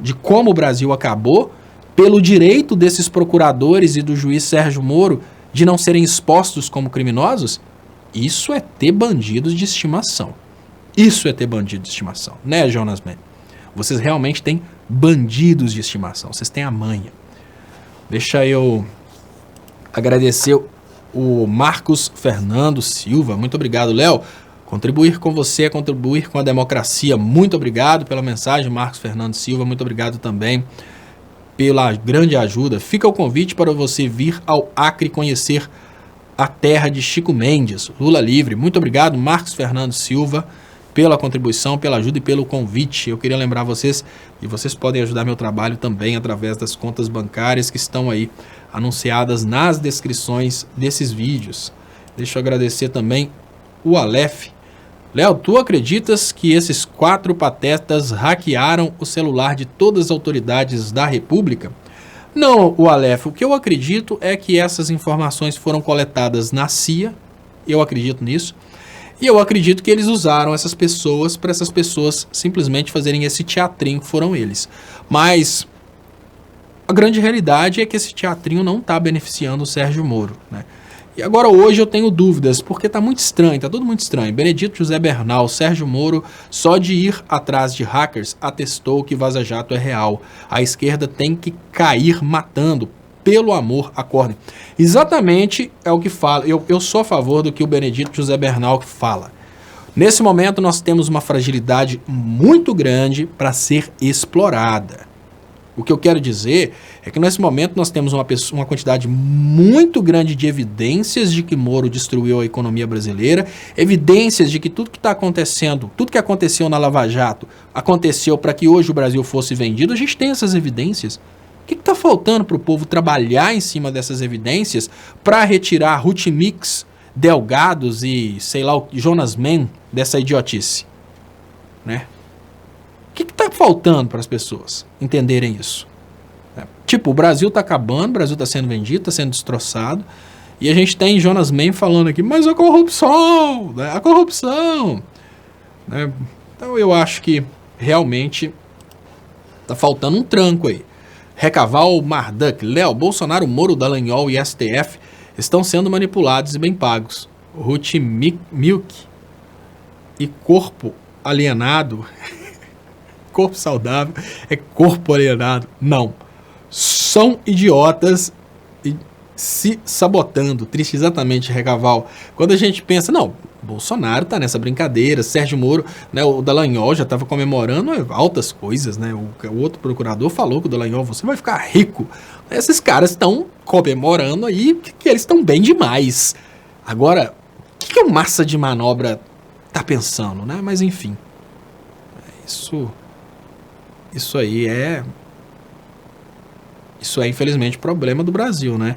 de como o Brasil acabou pelo direito desses procuradores e do juiz Sérgio Moro de não serem expostos como criminosos? Isso é ter bandidos de estimação. Isso é ter bandido de estimação, né, Jonas Man? Vocês realmente têm bandidos de estimação, vocês têm a manha. Deixa eu agradecer o Marcos Fernando Silva. Muito obrigado, Léo. Contribuir com você é contribuir com a democracia. Muito obrigado pela mensagem, Marcos Fernando Silva. Muito obrigado também pela grande ajuda. Fica o convite para você vir ao Acre conhecer a terra de Chico Mendes, Lula livre. Muito obrigado, Marcos Fernando Silva, pela contribuição, pela ajuda e pelo convite. Eu queria lembrar vocês, e vocês podem ajudar meu trabalho também através das contas bancárias que estão aí anunciadas nas descrições desses vídeos. Deixa eu agradecer também o Aleph. Léo, tu acreditas que esses 4 patetas hackearam o celular de todas as autoridades da República? Não, o Aleph, o que eu acredito é que essas informações foram coletadas na CIA, eu acredito nisso, e eu acredito que eles usaram essas pessoas para essas pessoas simplesmente fazerem esse teatrinho que foram eles. Mas a grande realidade é que esse teatrinho não está beneficiando o Sérgio Moro, né? E agora hoje eu tenho dúvidas, porque tá muito estranho, tá tudo muito estranho. Benedito José Bernal, Sérgio Moro, só de ir atrás de hackers, atestou que Vaza Jato é real. A esquerda tem que cair matando. Pelo amor, acordem. Exatamente é o que fala. Eu sou a favor do que o Benedito José Bernal fala. Nesse momento nós temos uma fragilidade muito grande para ser explorada. O que eu quero dizer é que nesse momento nós temos uma quantidade muito grande de evidências de que Moro destruiu a economia brasileira, evidências de que tudo que está acontecendo, tudo que aconteceu na Lava Jato, aconteceu para que hoje o Brasil fosse vendido. A gente tem essas evidências. O que está faltando para o povo trabalhar em cima dessas evidências para retirar Ruth Mix, Delgados e, sei lá, o Jonas Man dessa idiotice? Né? O que está faltando para as pessoas entenderem isso? Tipo, o Brasil está acabando, o Brasil está sendo vendido, está sendo destroçado, e a gente tem Jonas Man falando aqui, mas a corrupção, né? A corrupção. Né? Então eu acho que realmente está faltando um tranco aí. Recaval, Marduk, Léo, Bolsonaro, Moro, Dallagnol e STF estão sendo manipulados e bem pagos. Ruth Milk e corpo alienado... corpo saudável é corpo alienado. Não. São idiotas e se sabotando. Triste exatamente, Recaval. Quando a gente pensa, não, Bolsonaro tá nessa brincadeira, Sérgio Moro, né, o Dallagnol já estava comemorando altas coisas, né? O outro procurador falou que o Dallagnol, você vai ficar rico. Esses caras estão comemorando aí que eles estão bem demais. Agora, o que o massa de manobra tá pensando, né? Mas enfim, isso aí é infelizmente problema do Brasil, né?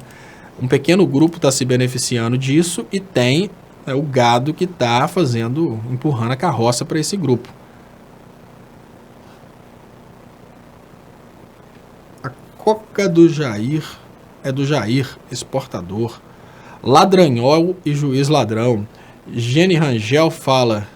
Um pequeno grupo está se beneficiando disso e tem o gado que está empurrando a carroça para esse grupo. A coca do Jair é do Jair, exportador. Ladranhol e juiz ladrão. Jenny Rangel fala: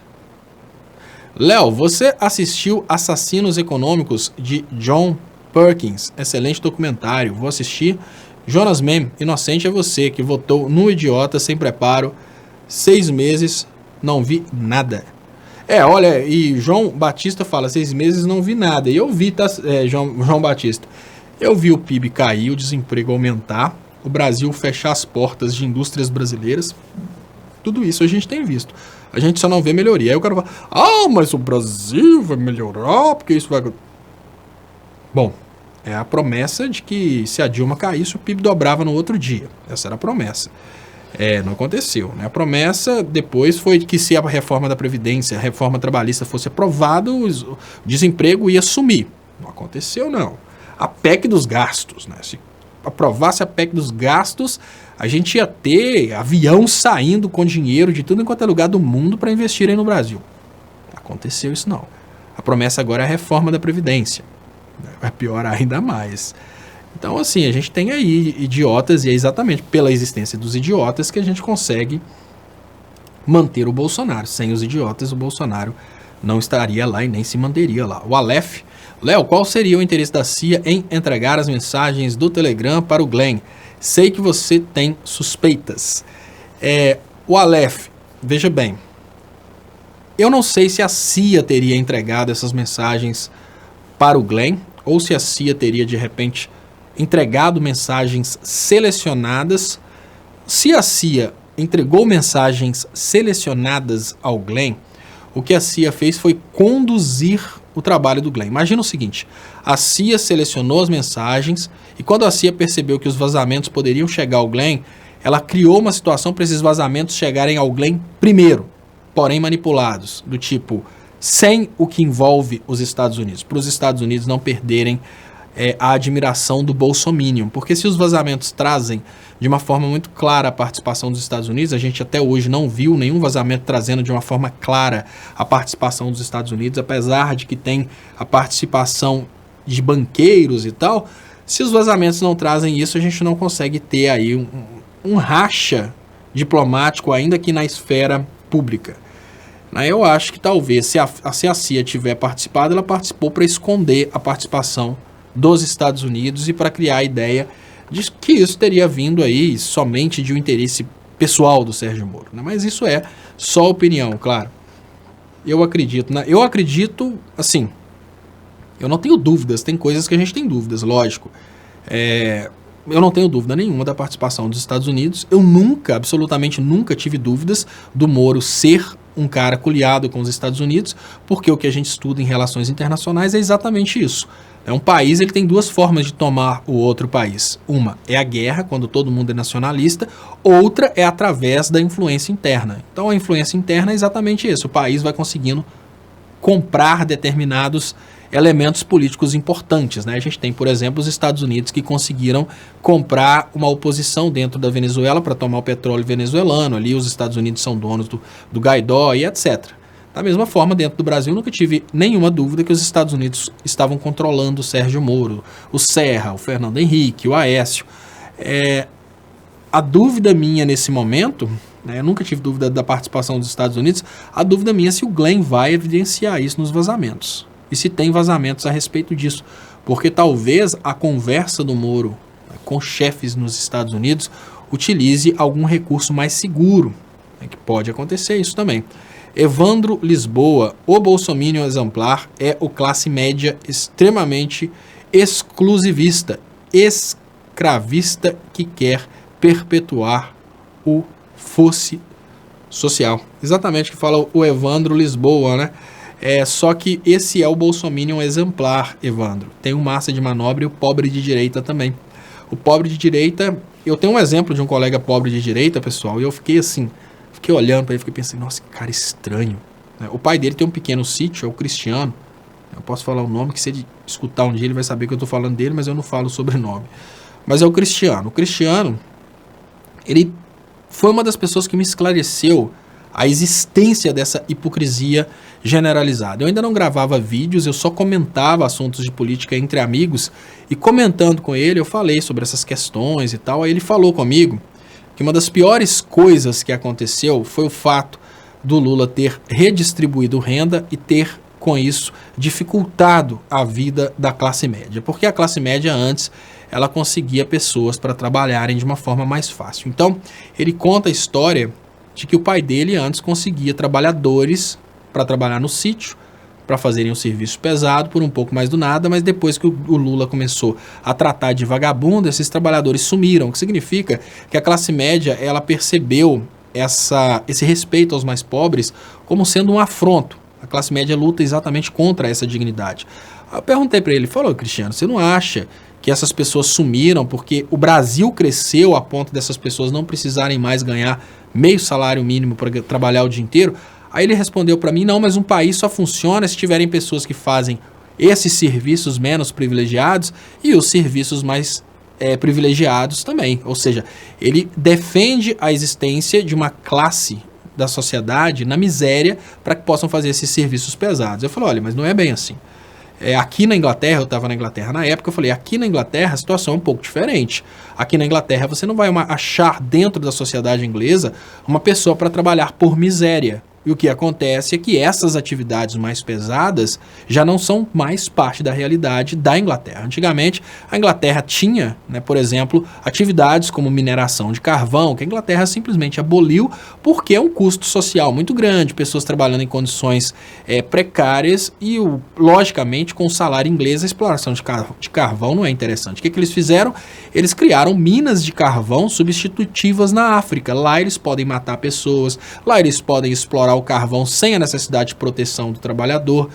Léo, você assistiu Assassinos Econômicos de John Perkins? Excelente documentário, vou assistir. Jonas Mem, inocente é você que votou no idiota sem preparo. 6 meses, não vi nada. Olha, e João Batista fala, 6 meses não vi nada. E eu vi, tá, João Batista, eu vi o PIB cair, o desemprego aumentar, o Brasil fechar as portas de indústrias brasileiras. Tudo isso a gente tem visto. A gente só não vê melhoria. Aí o cara fala, mas o Brasil vai melhorar, porque isso vai... Bom, é a promessa de que se a Dilma caísse, o PIB dobrava no outro dia. Essa era a promessa. Não aconteceu, né? A promessa depois foi que se a reforma da Previdência, a reforma trabalhista fosse aprovada, o desemprego ia sumir. Não aconteceu, não. A PEC dos gastos, né? Se aprovasse a PEC dos gastos, a gente ia ter avião saindo com dinheiro de tudo enquanto é lugar do mundo para investirem no Brasil. Não aconteceu isso, não. A promessa agora é a reforma da Previdência. Vai piorar ainda mais. Então, assim, a gente tem aí idiotas, e é exatamente pela existência dos idiotas que a gente consegue manter o Bolsonaro. Sem os idiotas, o Bolsonaro não estaria lá e nem se manteria lá. O Aleph: Léo, qual seria o interesse da CIA em entregar as mensagens do Telegram para o Glenn? Sei que você tem suspeitas. O Aleph, veja bem, eu não sei se a CIA teria entregado essas mensagens para o Glenn, ou se a CIA teria, de repente, entregado mensagens selecionadas. Se a CIA entregou mensagens selecionadas ao Glenn, o que a CIA fez foi conduzir o trabalho do Glenn. Imagina o seguinte, a CIA selecionou as mensagens e quando a CIA percebeu que os vazamentos poderiam chegar ao Glenn, ela criou uma situação para esses vazamentos chegarem ao Glenn primeiro, porém manipulados, do tipo, sem o que envolve os Estados Unidos, para os Estados Unidos não perderem a admiração do Bolsominion, porque se os vazamentos trazem de uma forma muito clara a participação dos Estados Unidos, a gente até hoje não viu nenhum vazamento trazendo de uma forma clara a participação dos Estados Unidos, apesar de que tem a participação de banqueiros e tal. Se os vazamentos não trazem isso, a gente não consegue ter aí um racha diplomático, ainda que na esfera pública. Eu acho que talvez, se a CIA tiver participado, ela participou para esconder a participação dos Estados Unidos e para criar a ideia de que isso teria vindo aí somente de um interesse pessoal do Sérgio Moro. Mas isso é só opinião, claro. Eu acredito, assim, eu não tenho dúvidas, tem coisas que a gente tem dúvidas, lógico. Eu não tenho dúvida nenhuma da participação dos Estados Unidos. Eu absolutamente nunca tive dúvidas do Moro ser um cara coliado com os Estados Unidos, porque o que a gente estuda em relações internacionais é exatamente isso. Um país, ele tem duas formas de tomar o outro país. Uma é a guerra, quando todo mundo é nacionalista. Outra é através da influência interna. Então a influência interna é exatamente isso. O país vai conseguindo comprar determinados elementos políticos importantes. A gente tem, por exemplo, os Estados Unidos que conseguiram comprar uma oposição dentro da Venezuela para tomar o petróleo venezuelano. Ali os Estados Unidos são donos do Guaidó e etc. Da mesma forma, dentro do Brasil, nunca tive nenhuma dúvida que os Estados Unidos estavam controlando o Sérgio Moro, o Serra, o Fernando Henrique, o Aécio. A dúvida minha nesse momento, eu nunca tive dúvida da participação dos Estados Unidos, a dúvida minha é se o Glenn vai evidenciar isso nos vazamentos. E se tem vazamentos a respeito disso. Porque talvez a conversa do Moro com chefes nos Estados Unidos utilize algum recurso mais seguro. Que pode acontecer isso também. Evandro Lisboa, o bolsominion exemplar é o classe média extremamente exclusivista, escravista que quer perpetuar o fosse social. Exatamente o que fala o Evandro Lisboa, só que esse é o bolsominion exemplar, Evandro. Tem o massa de manobra e o pobre de direita também. O pobre de direita, eu tenho um exemplo de um colega pobre de direita, pessoal, e eu fiquei assim, olhando para ele, fiquei pensando, nossa, que cara estranho. O pai dele tem um pequeno sítio, é o Cristiano. Eu posso falar o nome, que se ele escutar um dia ele vai saber que eu estou falando dele, mas eu não falo o sobrenome. Mas é o Cristiano. O Cristiano, ele foi uma das pessoas que me esclareceu a existência dessa hipocrisia generalizada. Eu ainda não gravava vídeos, eu só comentava assuntos de política entre amigos, e comentando com ele, eu falei sobre essas questões e tal. Aí ele falou comigo que uma das piores coisas que aconteceu foi o fato do Lula ter redistribuído renda e ter, com isso, dificultado a vida da classe média. Porque a classe média antes, ela conseguia pessoas para trabalharem de uma forma mais fácil. Então, ele conta a história de que o pai dele antes conseguia trabalhadores para trabalhar no sítio, para fazerem um serviço pesado por um pouco mais do nada, mas depois que o Lula começou a tratar de vagabundo, esses trabalhadores sumiram, o que significa que a classe média, ela percebeu esse respeito aos mais pobres como sendo um afronto. A classe média luta exatamente contra essa dignidade. Eu perguntei para ele, falou, Cristiano, você não acha que essas pessoas sumiram porque o Brasil cresceu a ponto dessas pessoas não precisarem mais ganhar meio salário mínimo para trabalhar o dia inteiro? Aí ele respondeu para mim, não, mas um país só funciona se tiverem pessoas que fazem esses serviços menos privilegiados e os serviços mais privilegiados também. Ou seja, ele defende a existência de uma classe da sociedade na miséria para que possam fazer esses serviços pesados. Eu falei, olha, mas não é bem assim. Aqui na Inglaterra, eu estava na Inglaterra na época, eu falei, aqui na Inglaterra a situação é um pouco diferente. Aqui na Inglaterra você não vai achar dentro da sociedade inglesa uma pessoa para trabalhar por miséria. E o que acontece é que essas atividades mais pesadas já não são mais parte da realidade da Inglaterra. Antigamente, a Inglaterra tinha, por exemplo, atividades como mineração de carvão, que a Inglaterra simplesmente aboliu porque é um custo social muito grande, pessoas trabalhando em condições precárias e, logicamente, com o salário inglês, a exploração de carvão não é interessante. O que eles fizeram? Eles criaram minas de carvão substitutivas na África. Lá eles podem matar pessoas, lá eles podem explorar o carvão sem a necessidade de proteção do trabalhador.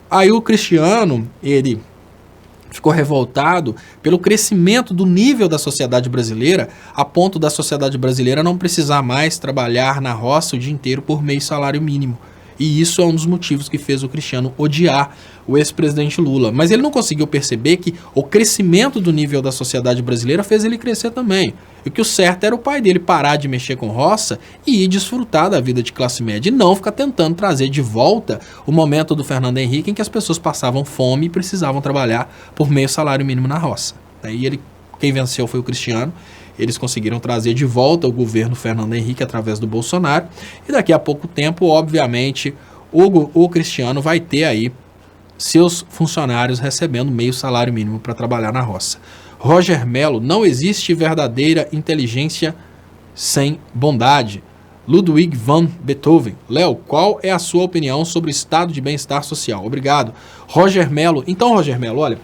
Aí o Cristiano, ele ficou revoltado pelo crescimento do nível da sociedade brasileira, a ponto da sociedade brasileira não precisar mais trabalhar na roça o dia inteiro por meio salário mínimo. E isso é um dos motivos que fez o Cristiano odiar o ex-presidente Lula. Mas ele não conseguiu perceber que o crescimento do nível da sociedade brasileira fez ele crescer também. E que o certo era o pai dele parar de mexer com roça e ir desfrutar da vida de classe média e não ficar tentando trazer de volta o momento do Fernando Henrique em que as pessoas passavam fome e precisavam trabalhar por meio salário mínimo na roça. Aí quem venceu foi o Cristiano. Eles conseguiram trazer de volta o governo Fernando Henrique através do Bolsonaro. E daqui a pouco tempo, obviamente, o Cristiano vai ter aí seus funcionários recebendo meio salário mínimo para trabalhar na roça. Roger Mello, não existe verdadeira inteligência sem bondade. Ludwig van Beethoven. Léo, qual é a sua opinião sobre o estado de bem-estar social? Obrigado. Roger Mello. Então, Roger Mello, olha,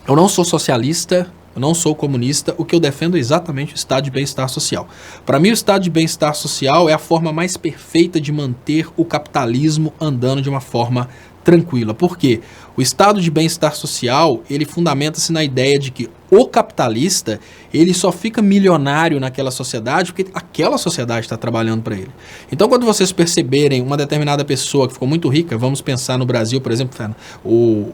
eu não sou socialista, eu não sou comunista, o que eu defendo é exatamente o estado de bem-estar social. Para mim, o estado de bem-estar social é a forma mais perfeita de manter o capitalismo andando de uma forma tranquila. Por quê? O estado de bem-estar social, ele fundamenta-se na ideia de que o capitalista, ele só fica milionário naquela sociedade porque aquela sociedade está trabalhando para ele. Então, quando vocês perceberem uma determinada pessoa que ficou muito rica, vamos pensar no Brasil, por exemplo, o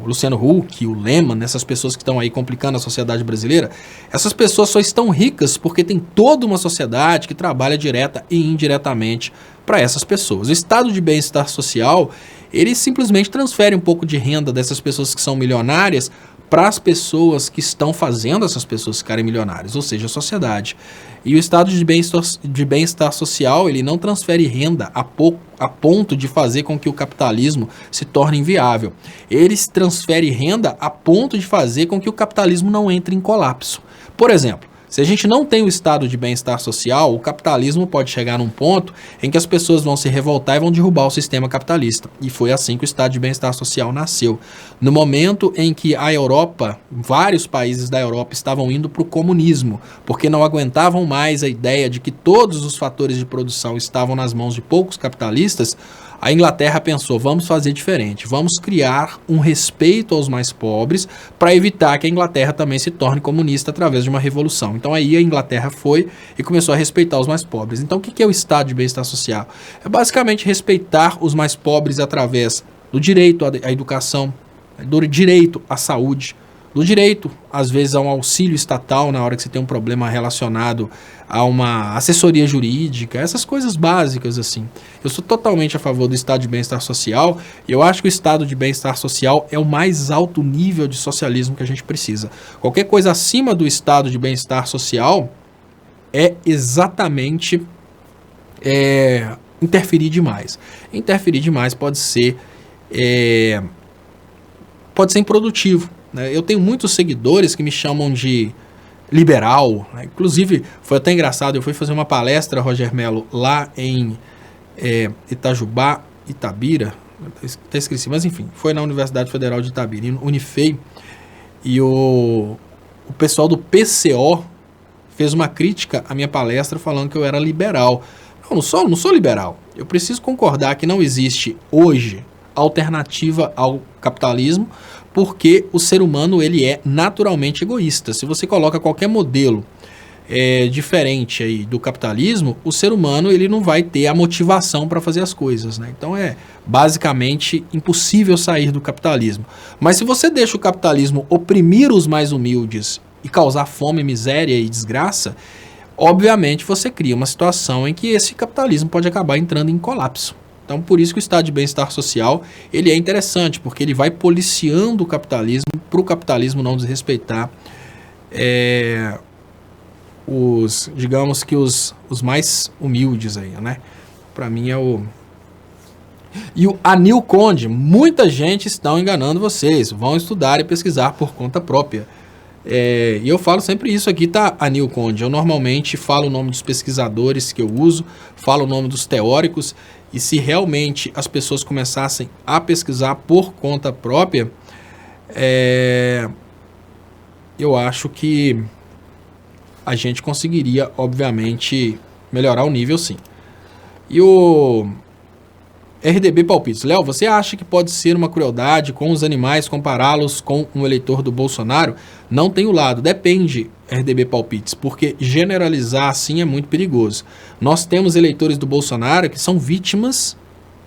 Luciano Huck, o Lehman, essas pessoas que estão aí complicando a sociedade brasileira, essas pessoas só estão ricas porque tem toda uma sociedade que trabalha direta e indiretamente para essas pessoas. O estado de bem-estar social, ele simplesmente transfere um pouco de renda dessas pessoas que são milionárias para as pessoas que estão fazendo essas pessoas ficarem milionárias, ou seja, a sociedade. E o estado de bem-estar social, ele não transfere renda a ponto de fazer com que o capitalismo se torne inviável. Ele transfere renda a ponto de fazer com que o capitalismo não entre em colapso. Por exemplo, se a gente não tem o estado de bem-estar social, o capitalismo pode chegar num ponto em que as pessoas vão se revoltar e vão derrubar o sistema capitalista. E foi assim que o estado de bem-estar social nasceu. No momento em que a Europa, vários países da Europa estavam indo para o comunismo, porque não aguentavam mais a ideia de que todos os fatores de produção estavam nas mãos de poucos capitalistas, a Inglaterra pensou, vamos fazer diferente, vamos criar um respeito aos mais pobres para evitar que a Inglaterra também se torne comunista através de uma revolução. Então aí a Inglaterra foi e começou a respeitar os mais pobres. Então o que é o estado de bem-estar social? É basicamente respeitar os mais pobres através do direito à educação, do direito à saúde, do direito, às vezes, a um auxílio estatal na hora que você tem um problema relacionado a uma assessoria jurídica, essas coisas básicas assim. Eu sou totalmente a favor do estado de bem-estar social e eu acho que o estado de bem-estar social é o mais alto nível de socialismo que a gente precisa. Qualquer coisa acima do estado de bem-estar social é exatamente interferir demais. Interferir demais pode ser improdutivo. Eu tenho muitos seguidores que me chamam de liberal, né? Inclusive foi até engraçado, eu fui fazer uma palestra, Roger Mello, lá em Itajubá, Itabira, até esqueci, mas enfim, foi na Universidade Federal de Itabira, Unifei, e o pessoal do PCO fez uma crítica à minha palestra falando que eu era liberal. Não sou liberal, eu preciso concordar que não existe hoje alternativa ao capitalismo, porque o ser humano ele é naturalmente egoísta. Se você coloca qualquer modelo diferente aí do capitalismo, o ser humano ele não vai ter a motivação para fazer as coisas, né? Então é basicamente impossível sair do capitalismo. Mas se você deixa o capitalismo oprimir os mais humildes e causar fome, miséria e desgraça, obviamente você cria uma situação em que esse capitalismo pode acabar entrando em colapso. Então, por isso que o estado de bem-estar social ele é interessante, porque ele vai policiando o capitalismo para o capitalismo não desrespeitar digamos que os mais humildes aí, né? Para mim é o... E o Anil Conde, muita gente está enganando vocês, vão estudar e pesquisar por conta própria. E eu falo sempre isso aqui, tá, Anil Conde? Eu normalmente falo o nome dos pesquisadores que eu uso, falo o nome dos teóricos, e se realmente as pessoas começassem a pesquisar por conta própria, eu acho que a gente conseguiria, obviamente, melhorar o nível, sim. E o RDB Palpites. Léo, você acha que pode ser uma crueldade com os animais compará-los com um eleitor do Bolsonaro? Não tem o lado. Depende, RDB Palpites, porque generalizar assim é muito perigoso. Nós temos eleitores do Bolsonaro que são vítimas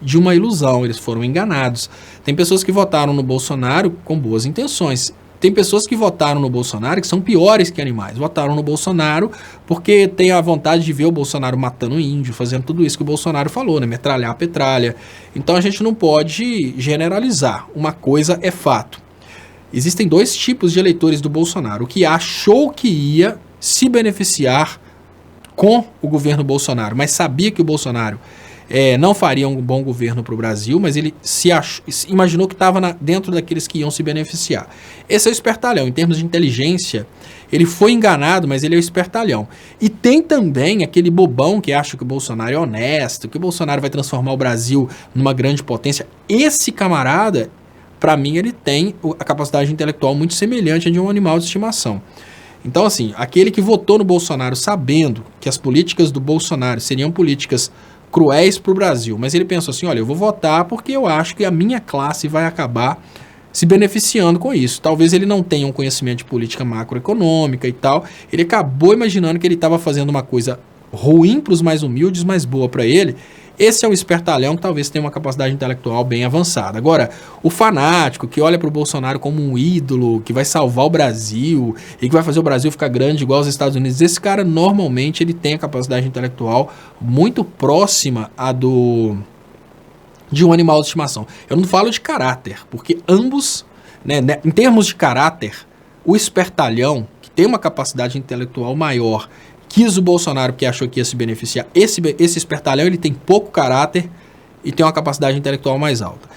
de uma ilusão, eles foram enganados. Tem pessoas que votaram no Bolsonaro com boas intenções. Tem pessoas que votaram no Bolsonaro que são piores que animais. Votaram no Bolsonaro porque tem a vontade de ver o Bolsonaro matando índio, fazendo tudo isso que o Bolsonaro falou, né? Metralhar a petralha. Então a gente não pode generalizar. Uma coisa é fato. Existem dois tipos de eleitores do Bolsonaro. O que achou que ia se beneficiar com o governo Bolsonaro, mas sabia que o Bolsonaro não faria um bom governo para o Brasil, mas ele imaginou que estava dentro daqueles que iam se beneficiar. Esse é o espertalhão. Em termos de inteligência, ele foi enganado, mas ele é o espertalhão. E tem também aquele bobão que acha que o Bolsonaro é honesto, que o Bolsonaro vai transformar o Brasil numa grande potência. Esse camarada, para mim, ele tem a capacidade intelectual muito semelhante a de um animal de estimação. Então, assim, aquele que votou no Bolsonaro sabendo que as políticas do Bolsonaro seriam políticas cruéis para o Brasil, mas ele pensou assim, olha, eu vou votar porque eu acho que a minha classe vai acabar se beneficiando com isso. Talvez ele não tenha um conhecimento de política macroeconômica e tal, ele acabou imaginando que ele estava fazendo uma coisa ruim para os mais humildes, mas boa para ele. Esse é um espertalhão que talvez tenha uma capacidade intelectual bem avançada. Agora, o fanático que olha para o Bolsonaro como um ídolo, que vai salvar o Brasil e que vai fazer o Brasil ficar grande igual aos Estados Unidos, esse cara normalmente ele tem a capacidade intelectual muito próxima de um animal de estimação. Eu não falo de caráter, porque ambos, em termos de caráter, o espertalhão, que tem uma capacidade intelectual maior, quis o Bolsonaro porque achou que ia se beneficiar. Esse espertalhão ele tem pouco caráter e tem uma capacidade intelectual mais alta.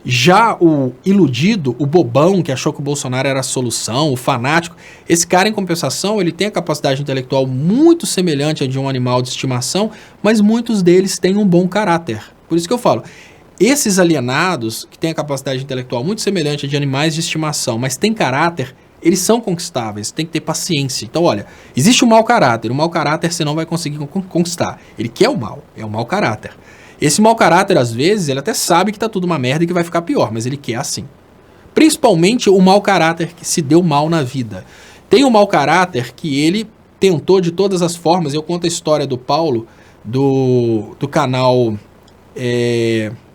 Já o iludido, o bobão que achou que o Bolsonaro era a solução, o fanático, esse cara em compensação ele tem a capacidade intelectual muito semelhante a de um animal de estimação, mas muitos deles têm um bom caráter. Por isso que eu falo, esses alienados que têm a capacidade intelectual muito semelhante a de animais de estimação, mas têm caráter, eles são conquistáveis, tem que ter paciência. Então, olha, existe o mau caráter você não vai conseguir conquistar. Ele quer o mal, é o mau caráter. Esse mau caráter, às vezes, ele até sabe que tá tudo uma merda e que vai ficar pior, mas ele quer assim. Principalmente o mau caráter que se deu mal na vida. Tem o mau caráter que ele tentou de todas as formas, eu conto a história do Paulo, do canal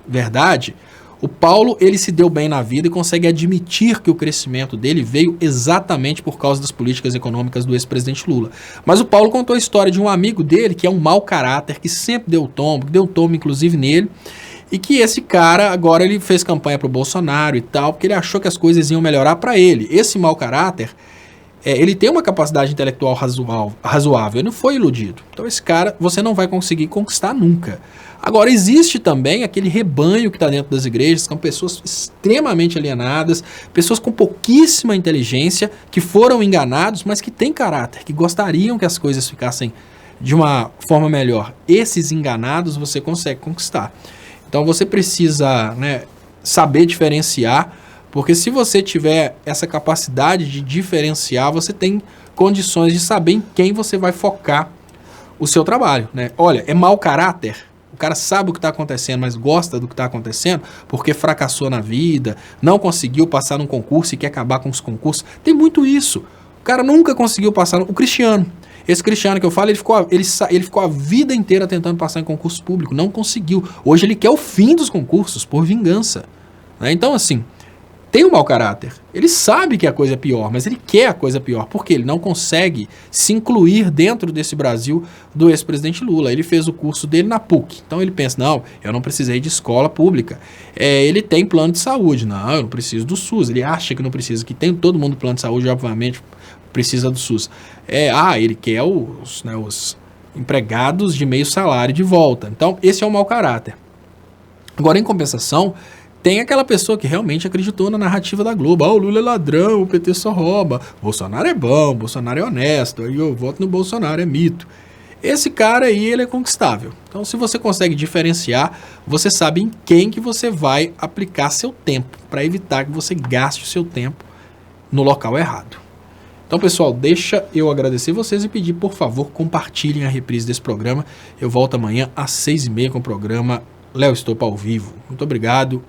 Verdade. O Paulo, ele se deu bem na vida e consegue admitir que o crescimento dele veio exatamente por causa das políticas econômicas do ex-presidente Lula. Mas o Paulo contou a história de um amigo dele, que é um mau caráter, que sempre deu tombo inclusive nele, e que esse cara, agora ele fez campanha pro Bolsonaro e tal, porque ele achou que as coisas iam melhorar para ele. Esse mau caráter, ele tem uma capacidade intelectual razoável, ele não foi iludido. Então esse cara, você não vai conseguir conquistar nunca. Agora, existe também aquele rebanho que está dentro das igrejas, que são pessoas extremamente alienadas, pessoas com pouquíssima inteligência, que foram enganados, mas que têm caráter, que gostariam que as coisas ficassem de uma forma melhor. Esses enganados você consegue conquistar. Então você precisa, saber diferenciar, porque se você tiver essa capacidade de diferenciar, você tem condições de saber em quem você vai focar o seu trabalho. Olha, é mau caráter? O cara sabe o que está acontecendo, mas gosta do que está acontecendo porque fracassou na vida, não conseguiu passar num concurso e quer acabar com os concursos. Tem muito isso. O cara nunca conseguiu passar. O Cristiano. Esse Cristiano que eu falo, ele ficou a vida inteira tentando passar em concurso público. Não conseguiu. Hoje ele quer o fim dos concursos por vingança. Então, assim, tem um mau caráter. Ele sabe que a coisa é pior, mas ele quer a coisa pior, porque ele não consegue se incluir dentro desse Brasil do ex-presidente Lula. Ele fez o curso dele na PUC. Então ele pensa, não, eu não precisei de escola pública. Ele tem plano de saúde. Não, eu não preciso do SUS. Ele acha que não precisa, que tem todo mundo plano de saúde, obviamente precisa do SUS. Ele quer os empregados de meio salário de volta. Então esse é o mau caráter. Agora, em compensação, tem aquela pessoa que realmente acreditou na narrativa da Globo. O Lula é ladrão, o PT só rouba. Bolsonaro é bom, Bolsonaro é honesto. Aí eu voto no Bolsonaro, é mito. Esse cara aí, ele é conquistável. Então, se você consegue diferenciar, você sabe em quem que você vai aplicar seu tempo, para evitar que você gaste o seu tempo no local errado. Então, pessoal, deixa eu agradecer vocês e pedir, por favor, compartilhem a reprise desse programa. Eu volto amanhã às 6h30 com o programa Léo Estopa ao vivo. Muito obrigado.